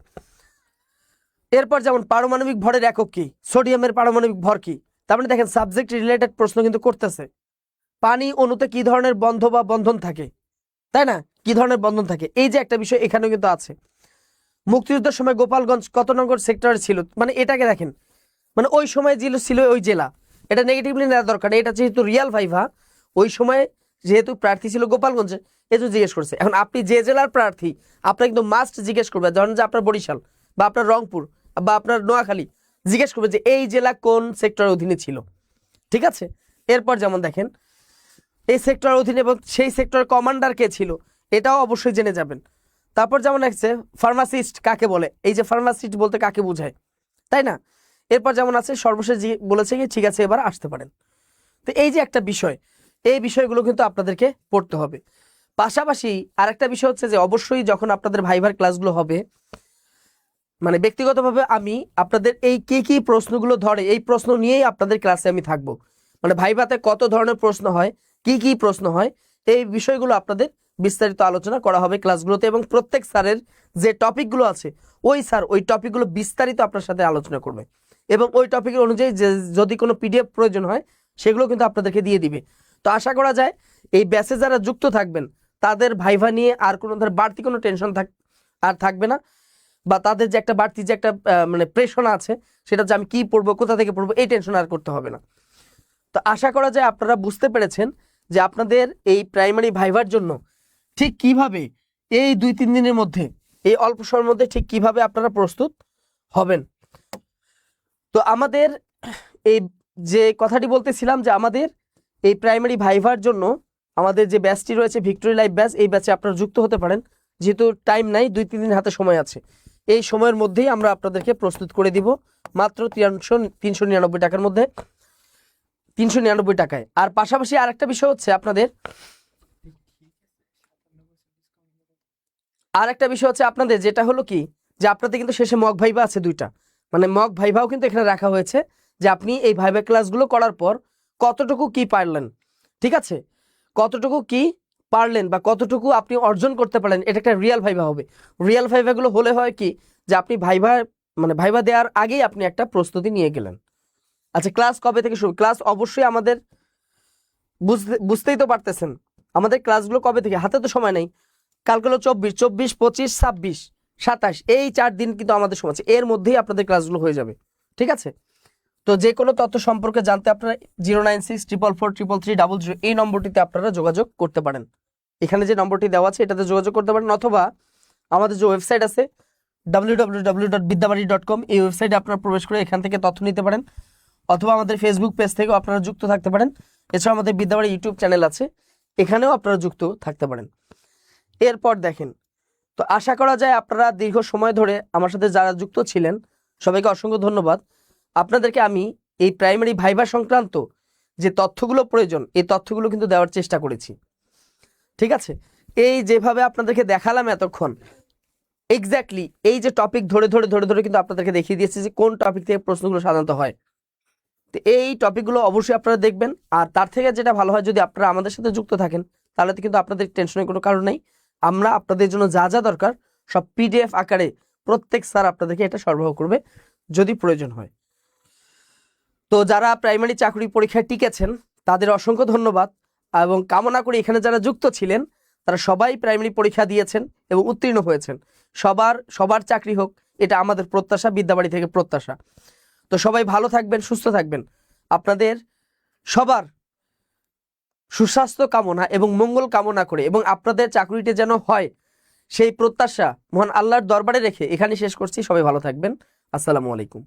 এরপর যেমন পারমাণবিক ভরের একক কি, সোডিয়ামের পারমাণবিক ভর কি। তার মানে দেখেন সাবজেক্ট রিলেটেড প্রশ্ন কিন্তু করতেছে। পানি অণুতে কি ধরনের বন্ধন থাকে, তাই না, কি ধরনের বন্ধন থাকে, এই যে একটা বিষয় এখানেও কিন্তু আছে। মুক্তিযুদ্ধের সময় গোপালগঞ্জ কত নম্বর সেক্টরে ছিল, মানে এটাকে দেখেন, মানে ওই সময় ছিল ওই জেলা, এটা নেগেটিভলি নেওয়া দরকার নেই। এটা যেহেতু রিয়াল ভাইভা, ওই সময় যেহেতু প্রার্থী ছিল গোপালগঞ্জে, এজন্য জিজ্ঞেস করছে। এখন আপনি যে জেলার প্রার্থী, আপনার কিন্তু মাস্ট জিজ্ঞেস করবে, ধরেন যে আপনার বরিশাল বা আপনার রংপুর বা আপনার নোয়াখালী, জিজ্ঞেস করবে যে এই জেলা কোন সেক্টরের অধীনে ছিল। ঠিক আছে, এরপর যেমন দেখেন এই সেক্টরের অধীনে এবং সেই সেক্টরের কমান্ডার কে ছিল, এটাও অবশ্যই জেনে যাবেন। তারপর যেমন আছে ফার্মাসিস্ট কাকে বলে, এই যে ফার্মাসিস্ট বলতে কাকে বোঝায়, তাই না? এরপর যেমন আছে সর্বশেষ বলেছে কি ঠিক আছে এবার আসতে পারেন। তো এই যে একটা বিষয়, এই বিষয়গুলো কিন্তু আপনাদেরকে পড়তে হবে। পাশাপাশি আরেকটা বিষয় হচ্ছে যে অবশ্যই যখন আপনাদের ভাইভার ক্লাসগুলো হবে, মানে ব্যক্তিগতভাবে আমি আপনাদের এই কি কি প্রশ্নগুলো ধরে এই প্রশ্ন নিয়েই আপনাদের ক্লাসে আমি থাকবো। মানে ভাইভাতে কত ধরনের প্রশ্ন হয়, কি কি প্রশ্ন হয়, এই বিষয়গুলো আপনাদের বিস্তারিত আলোচনা করা হবে ক্লাসগুলোতে, এবং প্রত্যেক স্যারের যে টপিকগুলো আছে ওই স্যার ওই টপিকগুলো বিস্তারিত আপনার সাথে আলোচনা করবে, এবং ওই টপিকের অনুযায়ী যদি কোনো পিডিএফ প্রয়োজন হয় সেগুলো কিন্তু আপনাদেরকে দিয়ে দিবে। তো আশা করা যায় এই ব্যাচে যারা যুক্ত থাকবেন তাদের ভাইভা নিয়ে আর কোনো ধরনের বাড়তি কোনো টেনশন আর থাকবে না, বা তাদের যে একটা বাড়তি যে একটা মানে প্রেশন আছে সেটা যে আমি কি পড়বো কোথা থেকে পড়বো এই টেনশন আর করতে হবে না। তো আশা করা যায় আপনারা বুঝতে পেরেছেন যে আপনাদের এই প্রাইমারি ভাইভার জন্য ঠিক কিভাবে এই 2-3 দিনের মধ্যে, এই অল্প সময়ের মধ্যে ঠিক কিভাবে আপনারা প্রস্তুত হবেন। তো আমাদের এই যে কথাটি বলতেছিলাম যে আমাদের এই প্রাইমারি ভাইভার জন্য আমাদের যে ব্যাচটি রয়েছে ভিক্টোরি লাইভ ব্যাচ, এই ব্যাচে আপনারা যুক্ত হতে পারেন। যেহেতু টাইম নাই, 2-3 দিন হাতে সময় আছে, এই সময়ের মধ্যেই আমরা আপনাদেরকে প্রস্তুত করে দিব মাত্র 399 টাকার মধ্যে, 399 টাকায়। আর পাশাপাশি আরেকটা বিষয় হচ্ছে আপনাদের যেটা হলো কি যে আপনাদের কিন্তু শেষে মক ভাইভা আছে 2টা, মানে মক ভাইভাও কিন্তু এখানে রাখা হয়েছে যে আপনি এই ভাইভা ক্লাসগুলো করার পর কতটুকু কি পারলেন, ঠিক আছে, কতটুকু কি পারলেন বা কতটুকু আপনি অর্জন করতে পারলেন, এটা একটা রিয়েল ভাইভা হবে। রিয়েল ভাইভাগুলো হলে হয় কি যে আপনি ভাইভা দেওয়ার আগেই আপনি একটা প্রস্তুতি নিয়ে গেলেন। আচ্ছা, ক্লাস কবে থেকে শুরু? ক্লাস অবশ্যই আমাদের বুঝতেই তো পারতেছেন আমাদের ক্লাসগুলো কবে থেকে, হাতে তো সময় নেই। কালকে হলো 24, 25, 26, 27, এই 4 দিন কিন্তু আমাদের সময় আছে, এর মধ্যেই আপনাদের ক্লাসগুলো হয়ে যাবে। ঠিক আছে, তো যে কোনো তথ্য সম্পর্কে জানতে আপনারা 09644333300 এই নম্বরটিতে আপনারা যোগাযোগ করতে পারেন। এখানে যে নম্বরটি দেওয়া আছে এটাতে যোগাযোগ করতে পারেন, অথবা আমাদের যে ওয়েবসাইট আছে www.bidyabari.com, এই ওয়েবসাইটে আপনারা প্রবেশ করে এখান থেকে তথ্য নিতে পারেন, অথবা আমাদের ফেসবুক পেজ থেকেও আপনারা যুক্ত থাকতে পারেন। এছাড়া আমাদের বিদ্যাবাড়ি ইউটিউব চ্যানেল আছে, এখানেও আপনারা যুক্ত থাকতে পারেন। এরপর দেখেন, তো আশা করা যায় আপনারা দীর্ঘ সময় ধরে আমার সাথে যারা যুক্ত ছিলেন সবাইকে অসংখ্য ধন্যবাদ। আপনাদেরকে আমি এই প্রাইমারি ভাইভা সংক্রান্ত যে তথ্যগুলো প্রয়োজন এই তথ্যগুলো কিন্তু দেওয়ার চেষ্টা করেছি। ঠিক আছে, এই যেভাবে আপনাদেরকে দেখালাম এতক্ষণ, এক্স্যাক্টলি এই যে টপিক ধরে ধরে ধরে ধরে কিন্তু আপনাদেরকে দেখিয়ে দিয়েছি যে কোন টপিক থেকে প্রশ্নগুলো সাধারণত হয়। তো এই টপিকগুলো অবশ্যই আপনারা দেখবেন, আর তার থেকে যেটা ভালো হয় যদি আপনারা আমাদের সাথে যুক্ত থাকেন তাহলে তো কিন্তু আপনাদের টেনশনের কোনো কারণ নেই। আমরা আপনাদের জন্য যা যা দরকার সব পিডিএফ আকারে প্রত্যেক স্যার আপনাদেরকে এটা সরবরাহ করবে যদি প্রয়োজন হয়। তো যারা প্রাইমারি চাকরি পরীক্ষায় টিকেছেন তাদের অসংখ্য ধন্যবাদ, এবং কামনা করি এখানে যারা যুক্ত ছিলেন তারা সবাই প্রাইমারি পরীক্ষা দিয়েছেন এবং উত্তীর্ণ হয়েছেন। সবার চাকরি হোক, এটা আমাদের প্রত্যাশা, বিদ্যাবাড়ি থেকে প্রত্যাশা। তো সবাই ভালো থাকবেন, সুস্থ থাকবেন, আপনাদের সবার সুস্বাস্থ্য কামনা এবং মঙ্গল কামনা করে, এবং আপনাদের চাকরিটা যেন হয় সেই প্রত্যাশা মহান আল্লাহর দরবারে রেখে এখানে শেষ করছি। সবাই ভালো থাকবেন। আসসালামু আলাইকুম।